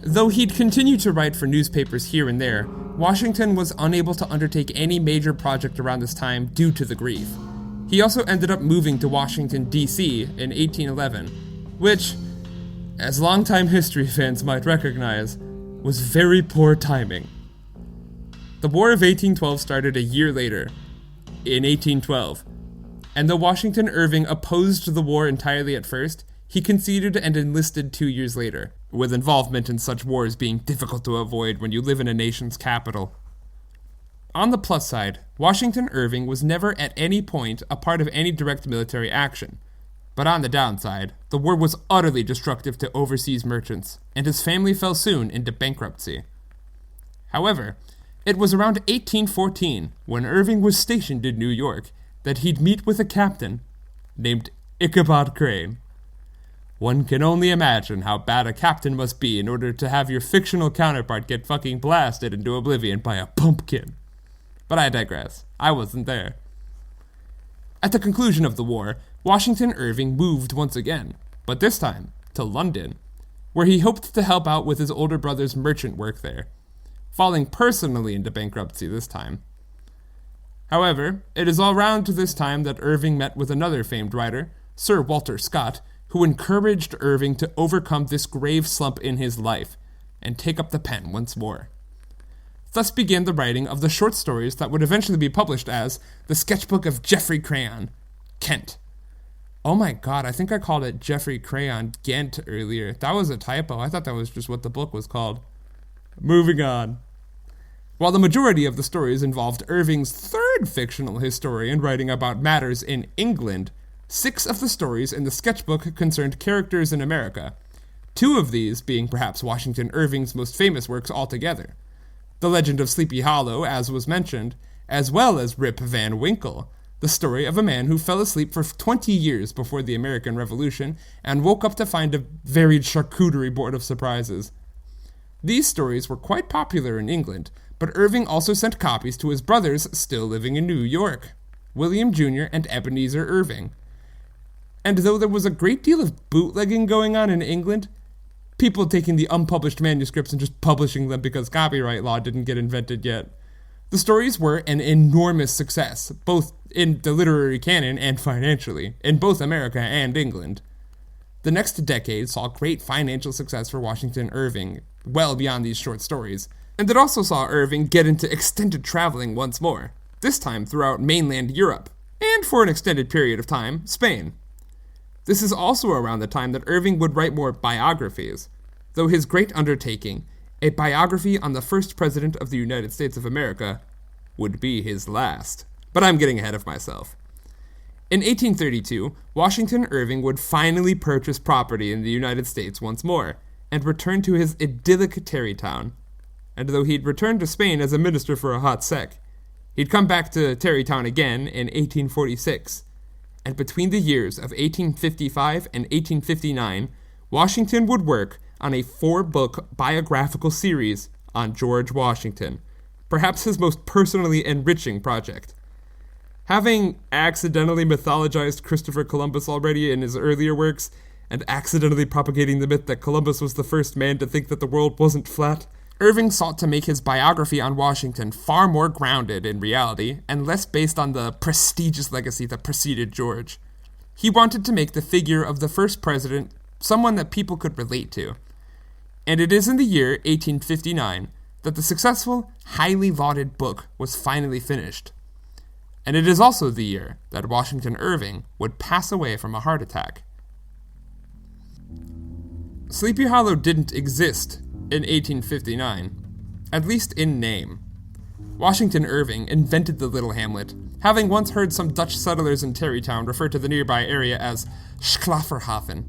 A: Though he'd continue to write for newspapers here and there, Washington was unable to undertake any major project around this time due to the grief. He also ended up moving to Washington, D.C. in 1811, which, as longtime history fans might recognize, was very poor timing. The War of 1812 started a year later, in 1812, and though Washington Irving opposed the war entirely at first, he conceded and enlisted 2 years later, with involvement in such wars being difficult to avoid when you live in a nation's capital. On the plus side, Washington Irving was never at any point a part of any direct military action. But on the downside, the war was utterly destructive to overseas merchants, and his family fell soon into bankruptcy. However, it was around 1814, when Irving was stationed in New York, that he'd meet with a captain named Ichabod Crane. One can only imagine how bad a captain must be in order to have your fictional counterpart get fucking blasted into oblivion by a pumpkin. But I digress. I wasn't there. At the conclusion of the war, Washington Irving moved once again, but this time to London, where he hoped to help out with his older brother's merchant work there, falling personally into bankruptcy this time. However, it is around this time that Irving met with another famed writer, Sir Walter Scott, who encouraged Irving to overcome this grave slump in his life and take up the pen once more. Thus began the writing of the short stories that would eventually be published as The Sketchbook of Geoffrey Crayon, Kent. Oh my god, I think I called it Geoffrey Crayon Ghent earlier. That was a typo. I thought that was just what the book was called. Moving on.
C: While the majority of the stories involved Irving's third fictional historian writing about matters in England, 6 of the stories in the sketchbook concerned characters in America, 2 of these being perhaps Washington Irving's most famous works altogether. The Legend of Sleepy Hollow, as was mentioned, as well as Rip Van Winkle, the story of a man who fell asleep for 20 years before the American Revolution and woke up to find a varied charcuterie board of surprises. These stories were quite popular in England, but Irving also sent copies to his brothers still living in New York, William Jr. and Ebenezer Irving. And though there was a great deal of bootlegging going on in England, people taking the unpublished manuscripts and just publishing them because copyright law didn't get invented yet, the stories were an enormous success, both in the literary canon and financially, in both America and England. The next decade saw great financial success for Washington Irving, well beyond these short stories, and it also saw Irving get into extended traveling once more, this time throughout mainland Europe, and for an extended period of time, Spain. This is also around the time that Irving would write more biographies, though his great undertaking, a biography on the first president of the United States of America, would be his last. But I'm getting ahead of myself. In 1832, Washington Irving would finally purchase property in the United States once more, and return to his idyllic Tarrytown. And though he'd returned to Spain as a minister for a hot sec, he'd come back to Tarrytown again in 1846, and between the years of 1855 and 1859, Washington would work on a 4-book biographical series on George Washington, perhaps his most personally enriching project. Having accidentally mythologized Christopher Columbus already in his earlier works, and accidentally propagating the myth that Columbus was the first man to think that the world wasn't flat, Irving sought to make his biography on Washington far more grounded in reality and less based on the prestigious legacy that preceded George. He wanted to make the figure of the first president someone that people could relate to. And it is in the year 1859 that the successful, highly lauded book was finally finished. And it is also the year that Washington Irving would pass away from a heart attack. Sleepy Hollow didn't exist in 1859, at least in name. Washington Irving invented the little hamlet, having once heard some Dutch settlers in Tarrytown refer to the nearby area as Schlafferhaven,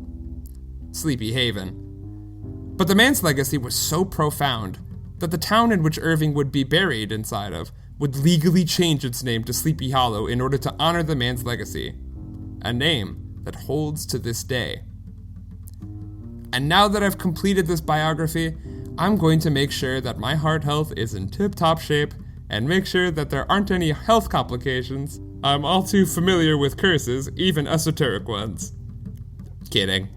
C: Sleepy Haven. But the man's legacy was so profound that the town in which Irving would be buried inside of would legally change its name to Sleepy Hollow in order to honor the man's legacy, a name that holds to this day. And now that I've completed this biography, I'm going to make sure that my heart health is in tip-top shape and make sure that there aren't any health complications. I'm all too familiar with curses, even esoteric ones. Kidding.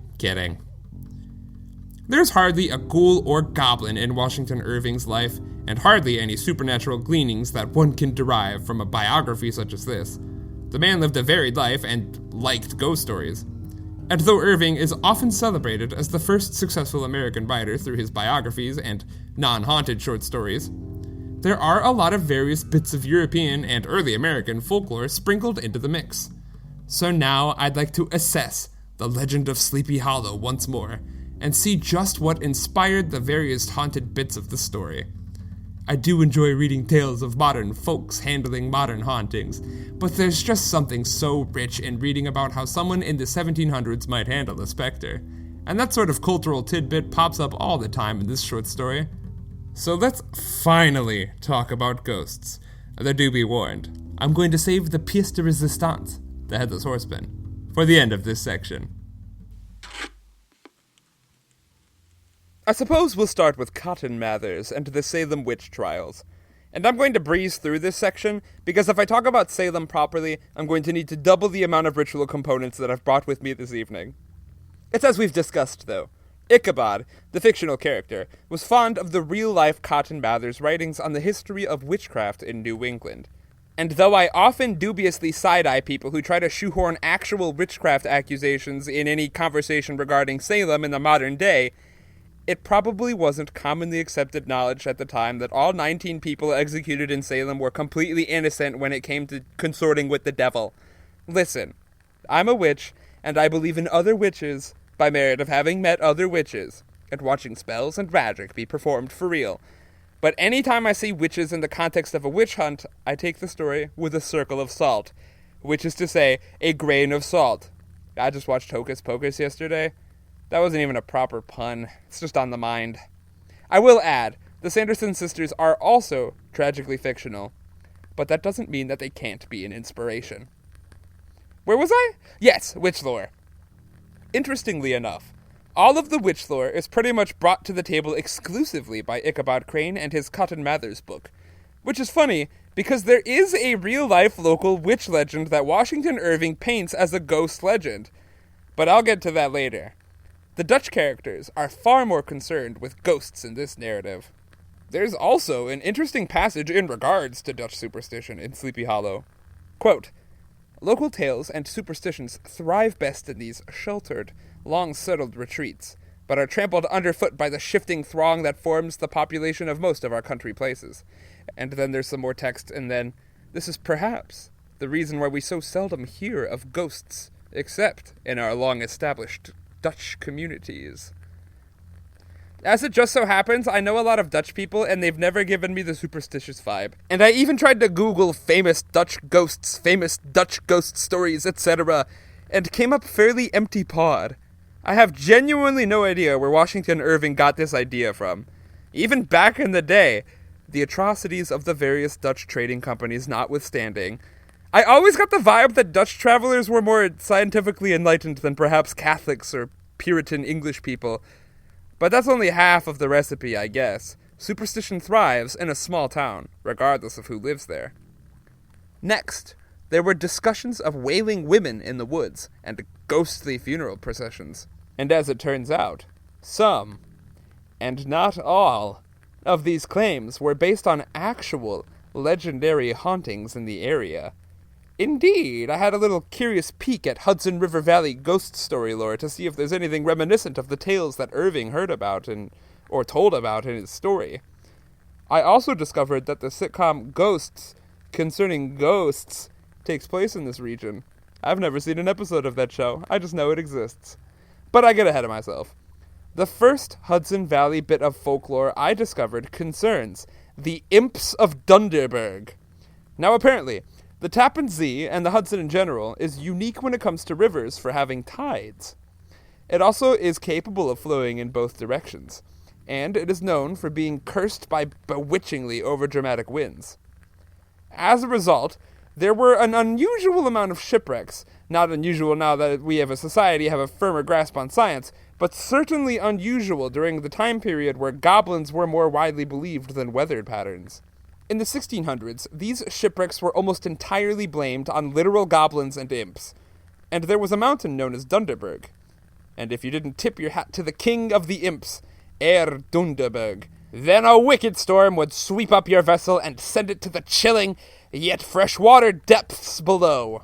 C: There's hardly a ghoul or goblin in Washington Irving's life, and hardly any supernatural gleanings that one can derive from a biography such as this. The man lived a varied life and liked ghost stories. And though Irving is often celebrated as the first successful American writer through his biographies and non-haunted short stories, there are a lot of various bits of European and early American folklore sprinkled into the mix. So now I'd like to assess the legend of Sleepy Hollow once more, and see just what inspired the various haunted bits of the story. I do enjoy reading tales of modern folks handling modern hauntings, but there's just something so rich in reading about how someone in the 1700s might handle a specter, and that sort of cultural tidbit pops up all the time in this short story. So let's finally talk about ghosts. Though do be warned, I'm going to save the pièce de résistance, the Headless Horseman, for the end of this section.
A: I suppose we'll start with Cotton Mathers and the Salem witch trials. And I'm going to breeze through this section, because if I talk about Salem properly, I'm going to need to double the amount of ritual components that I've brought with me this evening. It's as we've discussed, though. Ichabod, the fictional character, was fond of the real-life Cotton Mather's writings on the history of witchcraft in New England. And though I often dubiously side-eye people who try to shoehorn actual witchcraft accusations in any conversation regarding Salem in the modern day, it probably wasn't commonly accepted knowledge at the time that all 19 people executed in Salem were completely innocent when it came to consorting with the devil. Listen, I'm a witch, and I believe in other witches by merit of having met other witches, and watching spells and magic be performed for real. But anytime I see witches in the context of a witch hunt, I take the story with a circle of salt, which is to say, a grain of salt. I just watched Hocus Pocus yesterday. That wasn't even a proper pun. It's just on the mind. I will add, the Sanderson sisters are also tragically fictional, but that doesn't mean that they can't be an inspiration. Where was I? Yes, witch lore. Interestingly enough, all of the witch lore is pretty much brought to the table exclusively by Ichabod Crane and his Cotton Mather's book, which is funny because there is a real-life local witch legend that Washington Irving paints as a ghost legend, but I'll get to that later. The Dutch characters are far more concerned with ghosts in this narrative. There's also an interesting passage in regards to Dutch superstition in Sleepy Hollow. Quote, "Local tales and superstitions thrive best in these sheltered, long-settled retreats, but are trampled underfoot by the shifting throng that forms the population of most of our country places." And then there's some more text, and then, "This is perhaps the reason why we so seldom hear of ghosts, except in our long-established Dutch communities." As it just so happens, I know a lot of Dutch people, and they've never given me the superstitious vibe. And I even tried to Google famous Dutch ghosts, famous Dutch ghost stories, etc., and came up fairly empty-pawed. I have genuinely no idea where Washington Irving got this idea from. Even back in the day, the atrocities of the various Dutch trading companies notwithstanding, I always got the vibe that Dutch travelers were more scientifically enlightened than perhaps Catholics or Puritan English people. But that's only half of the recipe, I guess. Superstition thrives in a small town, regardless of who lives there. Next, there were discussions of wailing women in the woods and ghostly funeral processions. And as it turns out, some, and not all, of these claims were based on actual legendary hauntings in the area. Indeed, I had a little curious peek at Hudson River Valley ghost story lore to see if there's anything reminiscent of the tales that Irving heard about or told about in his story. I also discovered that the sitcom Ghosts, concerning ghosts, takes place in this region. I've never seen an episode of that show, I just know it exists. But I get ahead of myself. The first Hudson Valley bit of folklore I discovered concerns the Imps of Dunderberg. Now apparently, the Tappan Zee, and the Hudson in general, is unique when it comes to rivers for having tides. It also is capable of flowing in both directions, and it is known for being cursed by bewitchingly overdramatic winds. As a result, there were an unusual amount of shipwrecks, not unusual now that we as a society have a firmer grasp on science, but certainly unusual during the time period where goblins were more widely believed than weather patterns. In the 1600s, these shipwrecks were almost entirely blamed on literal goblins and imps, and there was a mountain known as Dunderberg. And if you didn't tip your hat to the king of the imps, Herr Dunderberg, then a wicked storm would sweep up your vessel and send it to the chilling, yet freshwater depths below.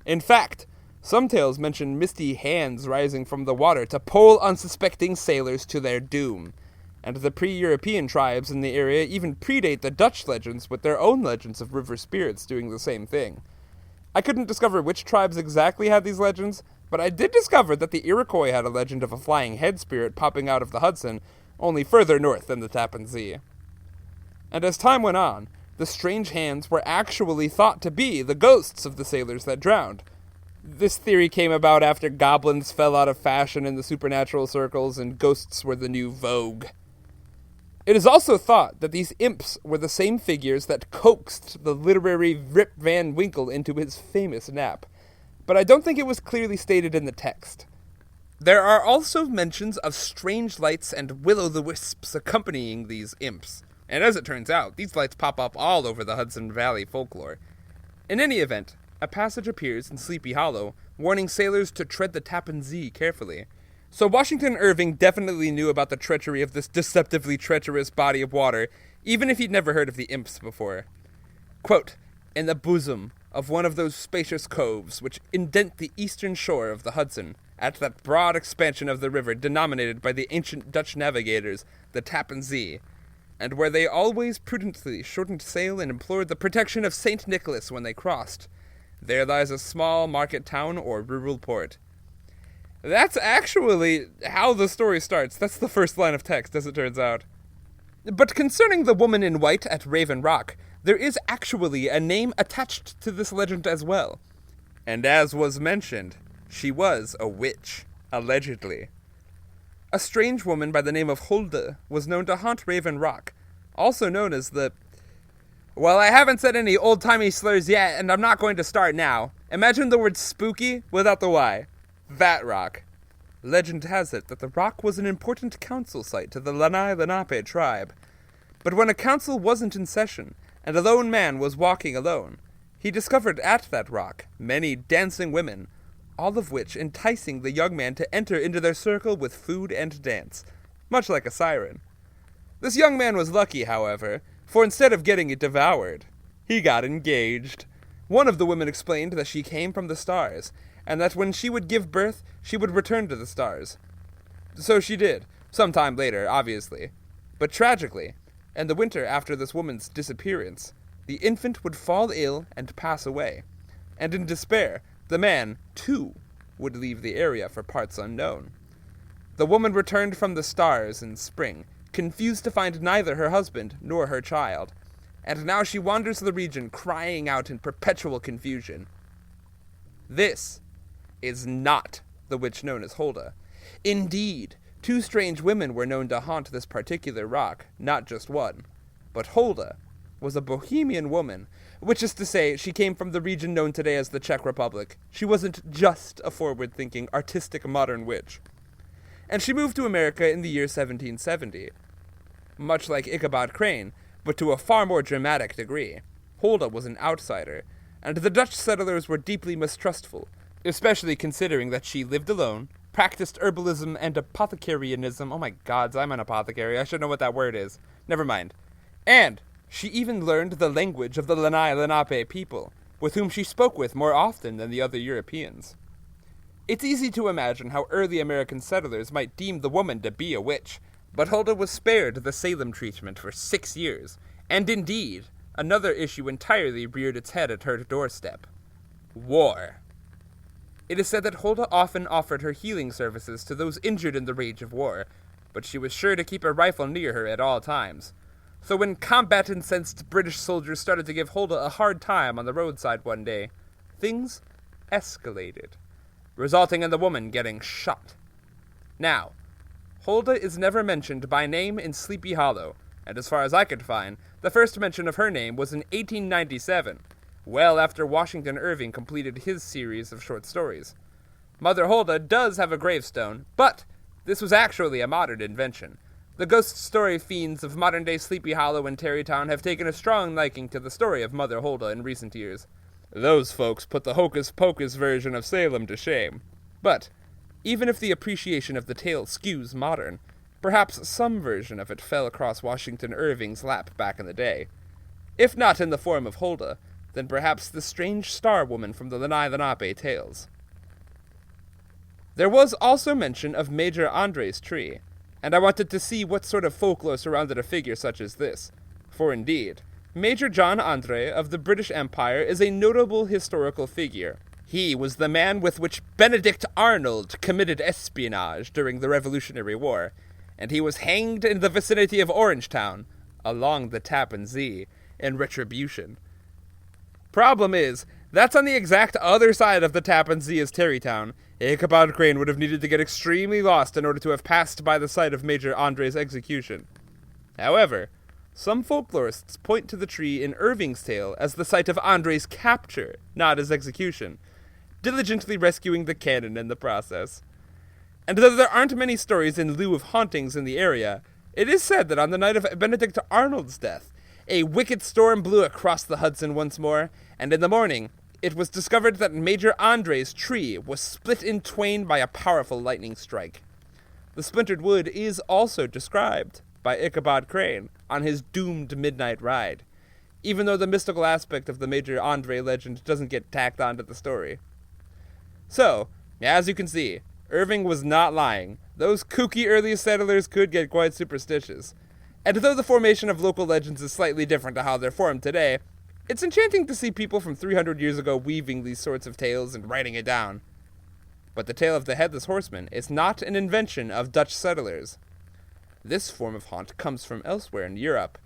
A: In fact, some tales mention misty hands rising from the water to pull unsuspecting sailors to their doom. And the pre-European tribes in the area even predate the Dutch legends with their own legends of river spirits doing the same thing. I couldn't discover which tribes exactly had these legends, but I did discover that the Iroquois had a legend of a flying head spirit popping out of the Hudson, only further north than the Tappan Zee. And as time went on, the strange hands were actually thought to be the ghosts of the sailors that drowned. This theory came about after goblins fell out of fashion in the supernatural circles and ghosts were the new vogue. It is also thought that these imps were the same figures that coaxed the literary Rip Van Winkle into his famous nap, but I don't think it was clearly stated in the text. There are also mentions of strange lights and will-o'-the-wisps accompanying these imps, and as it turns out, these lights pop up all over the Hudson Valley folklore. In any event, a passage appears in Sleepy Hollow, warning sailors to tread the Tappan Zee carefully. So Washington Irving definitely knew about the treachery of this deceptively treacherous body of water, even if he'd never heard of the imps before. Quote, "In the bosom of one of those spacious coves which indent the eastern shore of the Hudson, at that broad expansion of the river denominated by the ancient Dutch navigators the Tappan Zee, and where they always prudently shortened sail and implored the protection of St. Nicholas when they crossed, there lies a small market town or rural port." That's actually how the story starts. That's the first line of text, as it turns out. But concerning the woman in white at Raven Rock, there is actually a name attached to this legend as well. And as was mentioned, she was a witch, allegedly. A strange woman by the name of Hulda was known to haunt Raven Rock, also known as the... Well, I haven't said any old-timey slurs yet, and I'm not going to start now. Imagine the word spooky without the Y. That rock. Legend has it that the rock was an important council site to the Lanai Lenape tribe. But when a council wasn't in session, and a lone man was walking alone, he discovered at that rock many dancing women, all of which enticing the young man to enter into their circle with food and dance, much like a siren. This young man was lucky, however, for instead of getting it devoured, he got engaged. One of the women explained that she came from the stars, and that when she would give birth, she would return to the stars. So she did, some time later, obviously. But tragically, in the winter after this woman's disappearance, the infant would fall ill and pass away, and in despair, the man, too, would leave the area for parts unknown. The woman returned from the stars in spring, confused to find neither her husband nor her child, and now she wanders the region crying out in perpetual confusion. This is not the witch known as Hulda. Indeed, 2 strange women were known to haunt this particular rock, not just one. But Hulda was a Bohemian woman, which is to say she came from the region known today as the Czech Republic. She wasn't just a forward-thinking, artistic modern witch. And she moved to America in the year 1770. Much like Ichabod Crane, but to a far more dramatic degree. Hulda was an outsider, and the Dutch settlers were deeply mistrustful, especially considering that she lived alone, practiced herbalism and apothecarianism. Oh my gods, I'm an apothecary. I should know what that word is. Never mind. And she even learned the language of the Lanai Lenape people, with whom she spoke with more often than the other Europeans. It's easy to imagine how early American settlers might deem the woman to be a witch, but Hulda was spared the Salem treatment for 6 years, and indeed, another issue entirely reared its head at her doorstep. War. It is said that Hulda often offered her healing services to those injured in the rage of war, but she was sure to keep a rifle near her at all times. So when combat-incensed British soldiers started to give Hulda a hard time on the roadside one day, things escalated, resulting in the woman getting shot. Now, Hulda is never mentioned by name in Sleepy Hollow, and as far as I could find, the first mention of her name was in 1897, well after Washington Irving completed his series of short stories. Mother Hulda does have a gravestone, but this was actually a modern invention. The ghost story fiends of modern-day Sleepy Hollow and Tarrytown have taken a strong liking to the story of Mother Hulda in recent years. Those folks put the hocus-pocus version of Salem to shame. But even if the appreciation of the tale skews modern, perhaps some version of it fell across Washington Irving's lap back in the day. If not in the form of Hulda, then perhaps the strange star woman from the Lanai Lenape tales. There was also mention of Major Andre's tree, and I wanted to see what sort of folklore surrounded a figure such as this. For indeed, Major John Andre of the British Empire is a notable historical figure. He was the man with which Benedict Arnold committed espionage during the Revolutionary War, and he was hanged in the vicinity of Orangetown, along the Tappan Zee, in retribution. Problem is, that's on the exact other side of the Tappan Zee as Tarrytown. Ichabod Crane would have needed to get extremely lost in order to have passed by the site of Major Andre's execution. However, some folklorists point to the tree in Irving's tale as the site of Andre's capture, not his execution, diligently rescuing the cannon in the process. And though there aren't many stories in lieu of hauntings in the area, it is said that on the night of Benedict Arnold's death, a wicked storm blew across the Hudson once more, and in the morning, it was discovered that Major Andre's tree was split in twain by a powerful lightning strike. The splintered wood is also described by Ichabod Crane on his doomed midnight ride, even though the mystical aspect of the Major Andre legend doesn't get tacked onto the story. So, as you can see, Irving was not lying. Those kooky early settlers could get quite superstitious. And though the formation of local legends is slightly different to how they're formed today, it's enchanting to see people from 300 years ago weaving these sorts of tales and writing it down. But the tale of the Headless Horseman is not an invention of Dutch settlers. this form of haunt comes from elsewhere in Europe.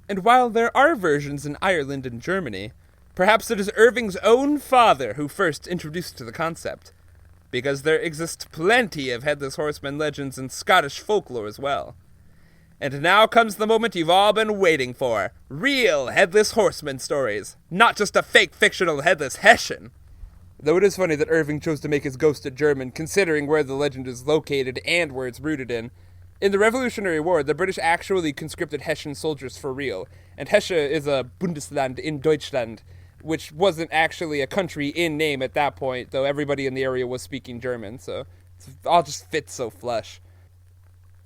A: And while there are versions in Ireland and Germany, perhaps it is Irving's own father who first introduced the concept, because there exist plenty of Headless Horseman legends in Scottish folklore as well. And now comes the moment you've all been waiting for. Real Headless Horseman stories, not just a fake fictional Headless Hessian. Though it is funny that Irving chose to make his ghost a German, considering where the legend is located and where it's rooted in. In the Revolutionary War, the British actually conscripted Hessian soldiers for real, and Hesse is a Bundesland in Deutschland, which wasn't actually a country in name at that point, though everybody in the area was speaking German, so it all just fits so flush.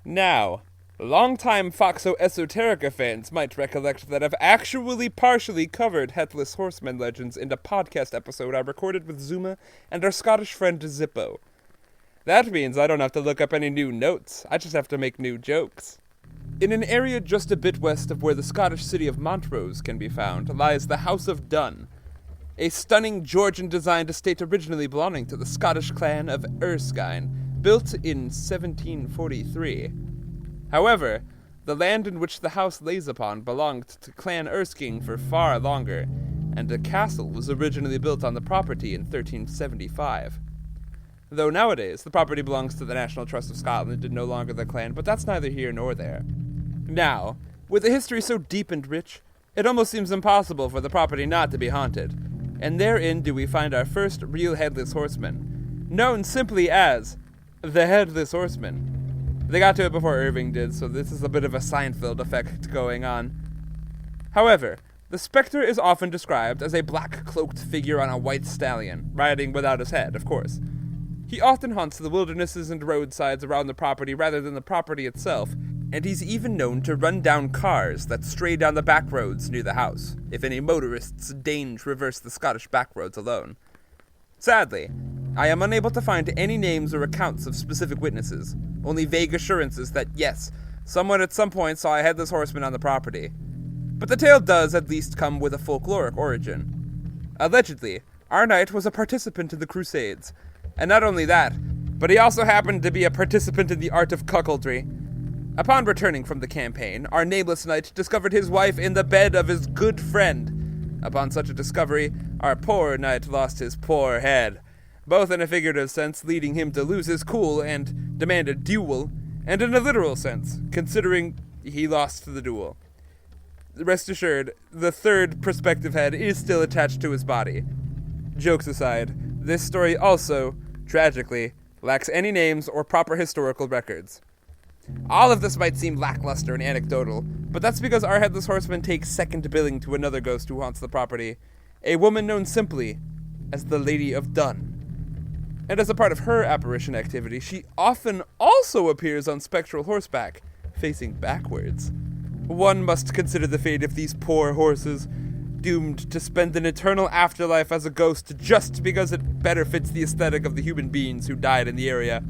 A: Now, longtime Foxxo Esoterica fans might recollect that I've actually partially covered Headless Horseman legends in a podcast episode I recorded with Zuma and our Scottish friend Zippo. That means I don't have to look up any new notes, I just have to make new jokes. In an area just a bit west of where the Scottish city of Montrose can be found lies the House of Dun, a stunning Georgian-designed estate originally belonging to the Scottish clan of Erskine, built in 1743. However, the land in which the house lays upon belonged to Clan Erskine for far longer, and a castle was originally built on the property in 1375. Though nowadays, the property belongs to the National Trust of Scotland and no longer the clan, but that's neither here nor there. Now, with a history so deep and rich, it almost seems impossible for the property not to be haunted, and therein do we find our first real Headless Horseman, known simply as the Headless Horseman. They got to it before Irving did, so this is a bit of a Seinfeld effect going on. However, the specter is often described as a black-cloaked figure on a white stallion, riding without his head, of course. He often haunts the wildernesses and roadsides around the property rather than the property itself, and he's even known to run down cars that stray down the back roads near the house, if any motorists deign to traverse the Scottish back roads alone. Sadly, I am unable to find any names or accounts of specific witnesses, only vague assurances that, yes, someone at some point saw a Headless Horseman on the property. But the tale does at least come with a folkloric origin. Allegedly, our knight was a participant in the Crusades, and not only that, but he also happened to be a participant in the art of cuckoldry. Upon returning from the campaign, our nameless knight discovered his wife in the bed of his good friend. Upon such a discovery, our poor knight lost his poor head, both in a figurative sense, leading him to lose his cool and demand a duel, and in a literal sense, considering he lost the duel. Rest assured, the third prospective head is still attached to his body. Jokes aside, this story also, tragically, lacks any names or proper historical records. All of this might seem lackluster and anecdotal, but that's because our Headless Horseman takes second billing to another ghost who haunts the property, a woman known simply as the Lady of Dun. And as a part of her apparition activity, she often also appears on spectral horseback, facing backwards. One must consider the fate of these poor horses, doomed to spend an eternal afterlife as a ghost just because it better fits the aesthetic of the human beings who died in the area.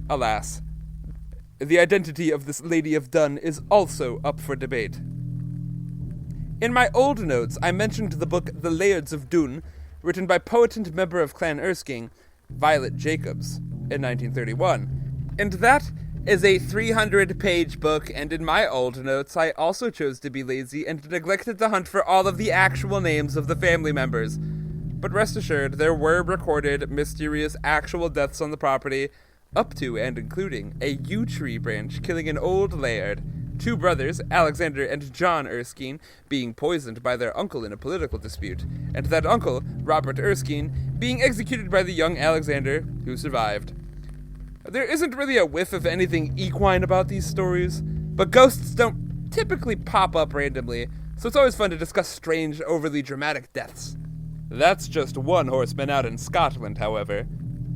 A: Alas, the identity of this Lady of Dun is also up for debate. In my old notes, I mentioned the book The Lairds of Dun, written by poet and member of Clan Erskine, Violet Jacobs, in 1931. And that is a 300-page book, and in my old notes, I also chose to be lazy and neglected to hunt for all of the actual names of the family members. But rest assured, there were recorded mysterious actual deaths on the property, up to and including a yew tree branch killing an old laird, two brothers, Alexander and John Erskine, being poisoned by their uncle in a political dispute, and that uncle, Robert Erskine, being executed by the young Alexander, who survived. There isn't really a whiff of anything equine about these stories, but ghosts don't typically pop up randomly, so it's always fun to discuss strange, overly dramatic deaths. That's just one horseman out in Scotland, however.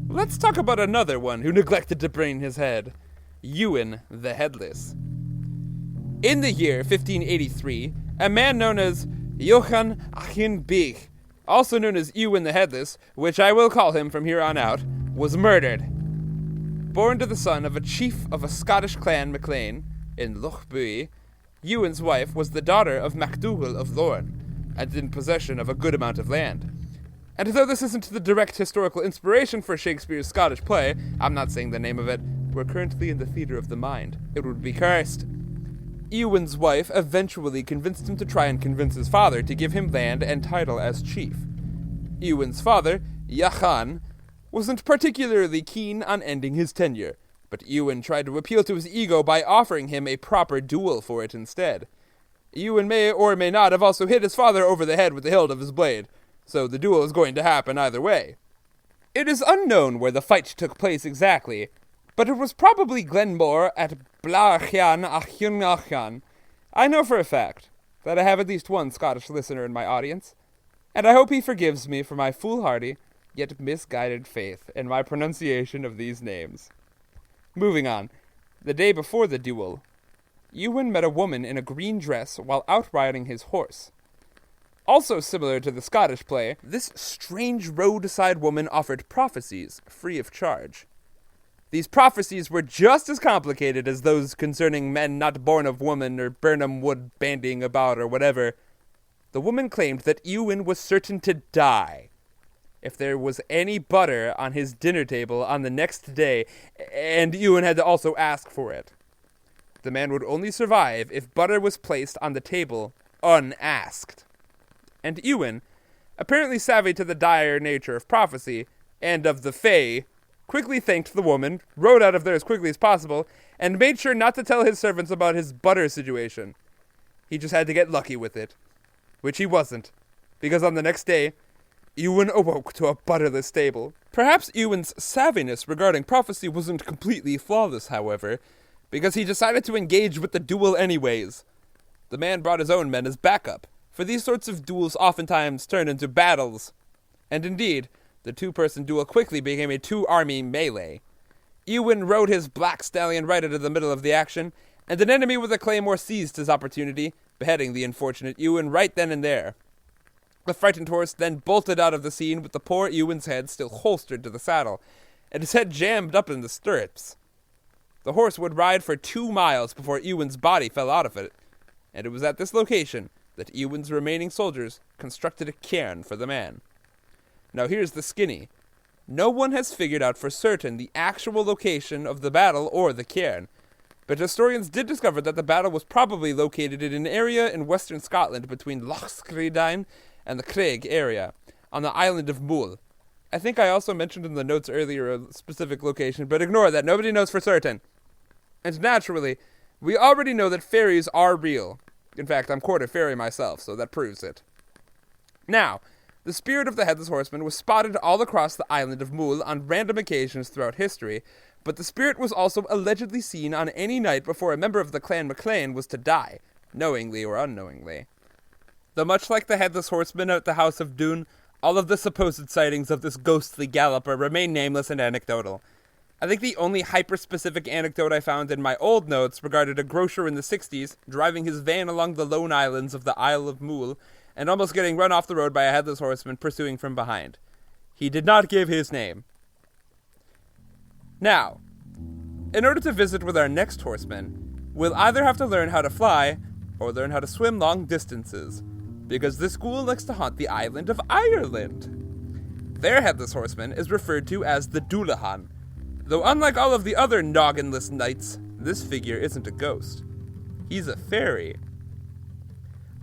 A: Let's talk about another one who neglected to bring his head. Ewan the Headless. In the year 1583, a man known as Johann Achim Beek, also known as Ewan the Headless, which I will call him from here on out, was murdered. Born to the son of a chief of a Scottish clan MacLean in Lochbuie, Ewan's wife was the daughter of MacDougall of Lorne, and in possession of a good amount of land. And though this isn't the direct historical inspiration for Shakespeare's Scottish play, I'm not saying the name of it, were currently in the theater of the mind, it would be cursed. Eowyn's wife eventually convinced him to try and convince his father to give him land and title as chief. Eowyn's father, Yachan, wasn't particularly keen on ending his tenure, but Eowyn tried to appeal to his ego by offering him a proper duel for it instead. Eowyn may or may not have also hit his father over the head with the hilt of his blade, so the duel is going to happen either way. It is unknown where the fight took place exactly, but it was probably Glenmore at Blachan Achunachan. I know for a fact that I have at least one Scottish listener in my audience, and I hope he forgives me for my foolhardy, yet misguided faith in my pronunciation of these names. Moving on, the day before the duel, Eowyn met a woman in a green dress while out riding his horse. Also similar to the Scottish play, this strange roadside woman offered prophecies free of charge. These prophecies were just as complicated as those concerning men not born of woman or Burnham Wood bandying about or whatever. The woman claimed that Eowyn was certain to die if there was any butter on his dinner table on the next day, and Eowyn had to also ask for it. The man would only survive if butter was placed on the table unasked. And Eowyn, apparently savvy to the dire nature of prophecy and of the Fae, quickly thanked the woman, rode out of there as quickly as possible, and made sure not to tell his servants about his butter situation. He just had to get lucky with it. Which he wasn't, because on the next day, Eowyn awoke to a butterless table. Perhaps Eowyn's savviness regarding prophecy wasn't completely flawless, however, because he decided to engage with the duel anyways. The man brought his own men as backup, for these sorts of duels oftentimes turn into battles. And indeed, the two-person duel quickly became a two-army melee. Eowyn rode his black stallion right into the middle of the action, and an enemy with a claymore seized his opportunity, beheading the unfortunate Eowyn right then and there. The frightened horse then bolted out of the scene with the poor Eowyn's head still holstered to the saddle, and his head jammed up in the stirrups. The horse would ride for 2 miles before Eowyn's body fell out of it, and it was at this location that Eowyn's remaining soldiers constructed a cairn for the man. Now here's the skinny. No one has figured out for certain the actual location of the battle or the cairn, but historians did discover that the battle was probably located in an area in western Scotland between Loch Screedine and the Craig area, on the island of Mull. I think I also mentioned in the notes earlier a specific location, but ignore that, nobody knows for certain. And naturally, we already know that fairies are real. In fact, I'm quarter fairy myself, so that proves it. Now, the spirit of the Headless Horseman was spotted all across the island of Mull on random occasions throughout history, but the spirit was also allegedly seen on any night before a member of the Clan MacLean was to die, knowingly or unknowingly. Though much like the Headless Horseman at the House of Doon, all of the supposed sightings of this ghostly galloper remain nameless and anecdotal. I think the only hyper-specific anecdote I found in my old notes regarded a grocer in the 60s driving his van along the lone islands of the Isle of Mull and almost getting run off the road by a Headless Horseman pursuing from behind. He did not give his name. Now, in order to visit with our next horseman, we'll either have to learn how to fly or learn how to swim long distances, because this ghoul likes to haunt the island of Ireland. Their Headless Horseman is referred to as the Dullahan, though unlike all of the other nogginless knights, this figure isn't a ghost. He's a fairy.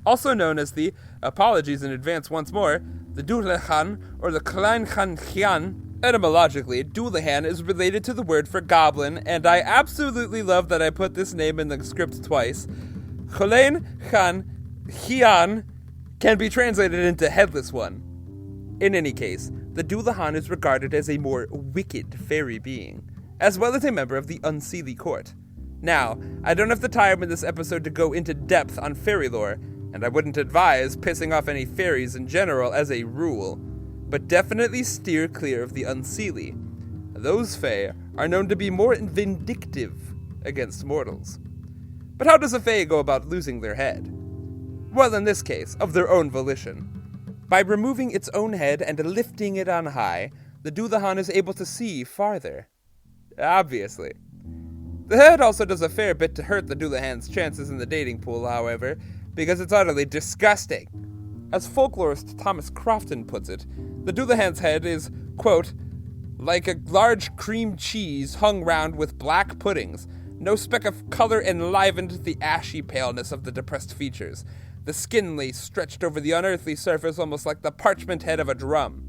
A: Also known as the, apologies in advance once more, the Dullahan or the Clanchanchan. Etymologically, Dullahan is related to the word for goblin, and I absolutely love that I put this name in the script twice. Clanchanchan can be translated into Headless One. In any case, the Dullahan is regarded as a more wicked fairy being, as well as a member of the Unseelie Court. Now, I don't have the time in this episode to go into depth on fairy lore, and I wouldn't advise pissing off any fairies in general as a rule, but definitely steer clear of the Unseelie. Those fae are known to be more vindictive against mortals. But how does a fae go about losing their head? Well, in this case, of their own volition. By removing its own head and lifting it on high, the Dullahan is able to see farther. Obviously. The head also does a fair bit to hurt the Dullahan's chances in the dating pool, however, because it's utterly disgusting. As folklorist Thomas Crofton puts it, the Dullahan's head is, quote, like a large cream cheese hung round with black puddings. No speck of color enlivened the ashy paleness of the depressed features. The skin lay stretched over the unearthly surface almost like the parchment head of a drum.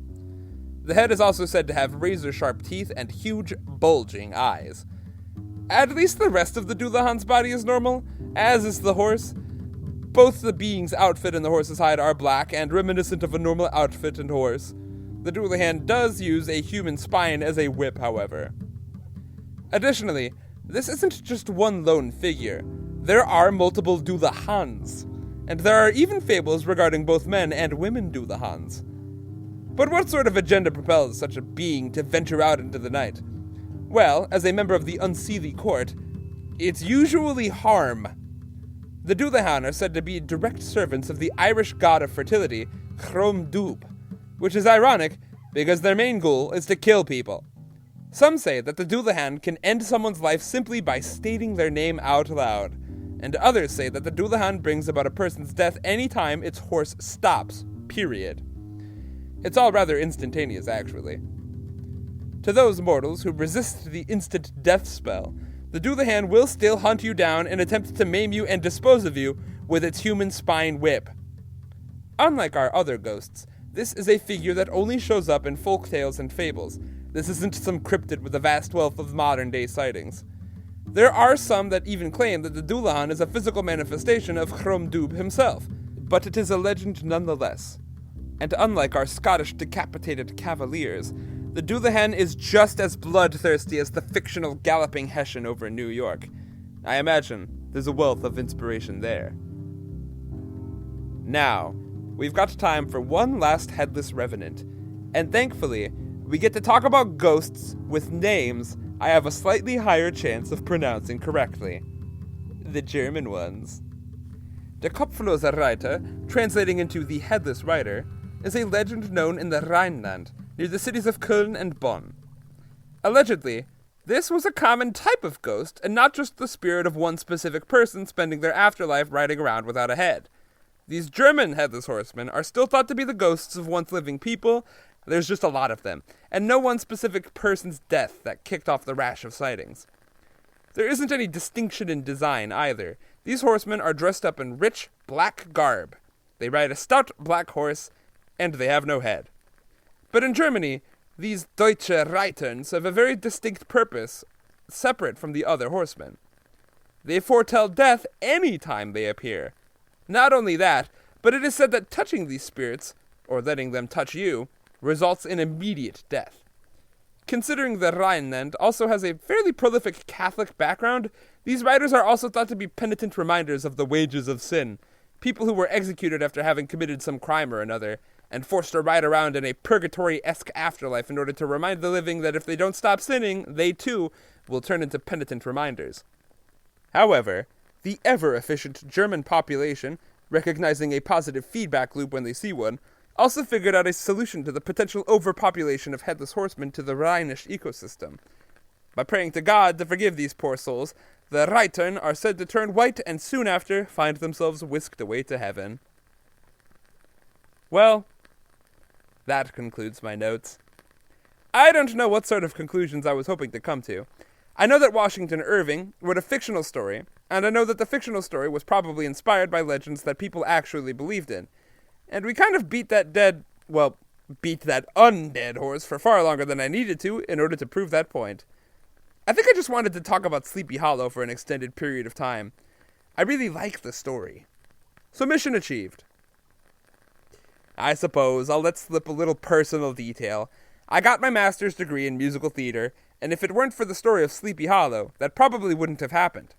A: The head is also said to have razor-sharp teeth and huge, bulging eyes. At least the rest of the Dullahan's body is normal, as is the horse. Both the being's outfit and the horse's hide are black and reminiscent of a normal outfit and horse. The Dullahan does use a human spine as a whip, however. Additionally, this isn't just one lone figure. There are multiple Dullahans, and there are even fables regarding both men and women Dullahans. But what sort of agenda propels such a being to venture out into the night? Well, as a member of the unseelie court, it's usually harm. The Dullahan are said to be direct servants of the Irish god of fertility, Crom Dubh, which is ironic because their main goal is to kill people. Some say that the Dullahan can end someone's life simply by stating their name out loud, and others say that the Dullahan brings about a person's death anytime its horse stops, period. It's all rather instantaneous, actually. To those mortals who resist the instant death spell, the Dullahan will still hunt you down and attempt to maim you and dispose of you with its human spine whip. Unlike our other ghosts, this is a figure that only shows up in folk tales and fables. This isn't some cryptid with a vast wealth of modern-day sightings. There are some that even claim that the Dullahan is a physical manifestation of Crom Dubh himself, but it is a legend nonetheless. And unlike our Scottish decapitated cavaliers, the Dullahan is just as bloodthirsty as the fictional galloping Hessian over in New York. I imagine there's a wealth of inspiration there. Now, we've got time for one last Headless Revenant, and thankfully, we get to talk about ghosts with names I have a slightly higher chance of pronouncing correctly. The German ones. Der Kopflose Reiter, translating into the Headless Rider, is a legend known in the Rhineland, near the cities of Köln and Bonn. Allegedly, this was a common type of ghost, and not just the spirit of one specific person spending their afterlife riding around without a head. These German Headless Horsemen are still thought to be the ghosts of once living people. There's just a lot of them, and no one specific person's death that kicked off the rash of sightings. There isn't any distinction in design either. These horsemen are dressed up in rich, black garb. They ride a stout black horse, and they have no head. But in Germany, these Deutsche Reitern have a very distinct purpose, separate from the other horsemen. They foretell death any time they appear. Not only that, but it is said that touching these spirits, or letting them touch you, results in immediate death. Considering the Rhineland also has a fairly prolific Catholic background, these riders are also thought to be penitent reminders of the wages of sin, people who were executed after having committed some crime or another, and forced to ride around in a purgatory-esque afterlife in order to remind the living that if they don't stop sinning, they too will turn into penitent reminders. However, the ever-efficient German population, recognizing a positive feedback loop when they see one, also figured out a solution to the potential overpopulation of Headless Horsemen to the Rhinish ecosystem. By praying to God to forgive these poor souls, the Reitern are said to turn white and soon after find themselves whisked away to heaven. Well, that concludes my notes. I don't know what sort of conclusions I was hoping to come to. I know that Washington Irving wrote a fictional story, and I know that the fictional story was probably inspired by legends that people actually believed in. And we kind of beat that undead horse for far longer than I needed to in order to prove that point. I think I just wanted to talk about Sleepy Hollow for an extended period of time. I really like the story. So mission achieved. I suppose I'll let slip a little personal detail. I got my master's degree in musical theater, and if it weren't for the story of Sleepy Hollow, that probably wouldn't have happened.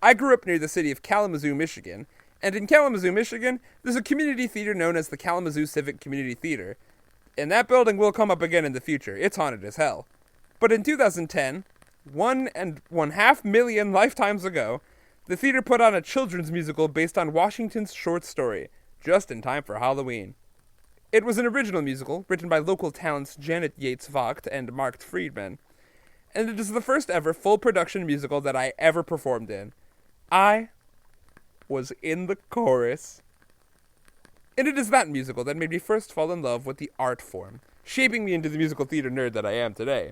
A: I grew up near the city of Kalamazoo, Michigan, and in Kalamazoo, Michigan, there's a community theater known as the Kalamazoo Civic Community Theater. And that building will come up again in the future. It's haunted as hell. But in 2010, 1.5 million lifetimes ago, the theater put on a children's musical based on Washington's short story, just in time for Halloween. It was an original musical, written by local talents Janet Yates Vogt and Mark Friedman, and it is the first ever full-production musical that I ever performed in. I was in the chorus. And it is that musical that made me first fall in love with the art form. shaping me into the musical theater nerd that I am today.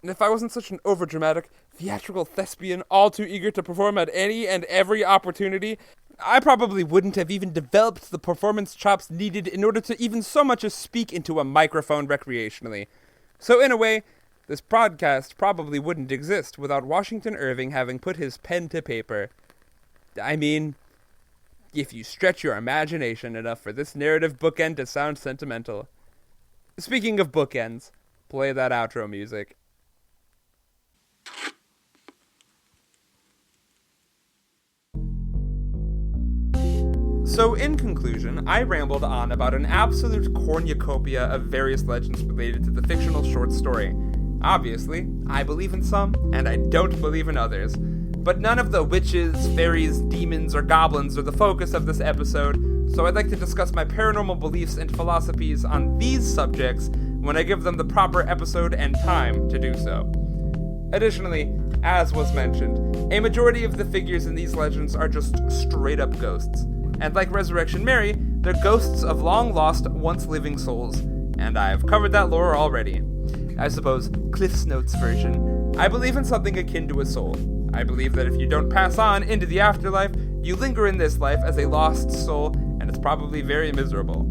A: And if I wasn't such an overdramatic, theatrical thespian all too eager to perform at any and every opportunity, I probably wouldn't have even developed the performance chops needed in order to even so much as speak into a microphone recreationally. So in a way, this podcast probably wouldn't exist without Washington Irving having put his pen to paper. I mean, if you stretch your imagination enough for this narrative bookend to sound sentimental. Speaking of bookends, play that outro music. So, in conclusion, I rambled on about an absolute cornucopia of various legends related to the fictional short story. Obviously, I believe in some, and I don't believe in others. But none of the witches, fairies, demons, or goblins are the focus of this episode, so I'd like to discuss my paranormal beliefs and philosophies on these subjects when I give them the proper episode and time to do so. Additionally, as was mentioned, a majority of the figures in these legends are just straight-up ghosts. And like Resurrection Mary, they're ghosts of long-lost, once-living souls. And I've covered that lore already. I suppose, Cliff's Notes version. I believe in something akin to a soul. I believe that if you don't pass on into the afterlife, you linger in this life as a lost soul, and it's probably very miserable.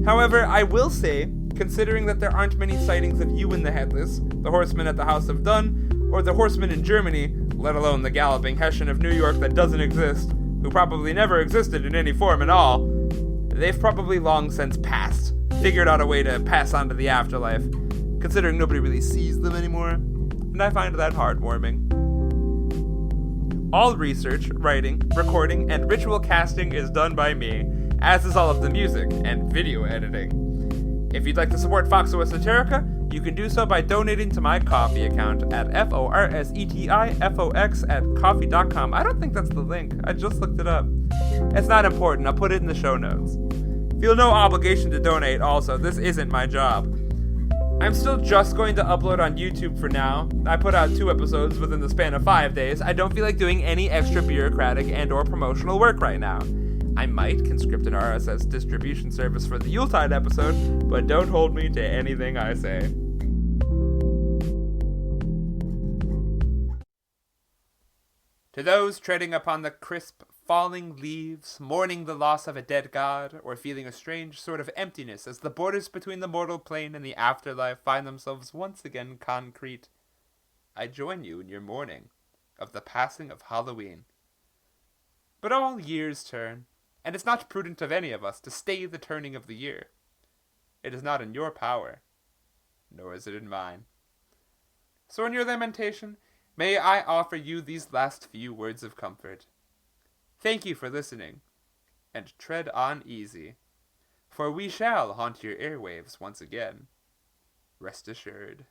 A: However, I will say, considering that there aren't many sightings of you in the Headless, the Horseman at the House of Dun, or the Horseman in Germany, let alone the Galloping Hessian of New York that doesn't exist, who probably never existed in any form at all, they've probably long since passed, figured out a way to pass on to the afterlife, considering nobody really sees them anymore, and I find that heartwarming. All research, writing, recording, and ritual casting is done by me, as is all of the music and video editing. If you'd like to support Foxxo Esoterica, you can do so by donating to my Ko-fi account at FORSETIFOX@coffee.com. I don't think that's the link. I just looked it up. It's not important. I'll put it in the show notes. Feel no obligation to donate also. This isn't my job. I'm still just going to upload on YouTube for now. I put out 2 episodes within the span of 5 days. I don't feel like doing any extra bureaucratic and or promotional work right now. I might conscript an RSS distribution service for the Yuletide episode, but don't hold me to anything I say. To those treading upon the crisp, falling leaves, mourning the loss of a dead god, or feeling a strange sort of emptiness as the borders between the mortal plane and the afterlife find themselves once again concrete, I join you in your mourning of the passing of Halloween. But all years turn, and it's not prudent of any of us to stay the turning of the year. It is not in your power, nor is it in mine. So in your lamentation, may I offer you these last few words of comfort. Thank you for listening, and tread on easy, for we shall haunt your airwaves once again. Rest assured.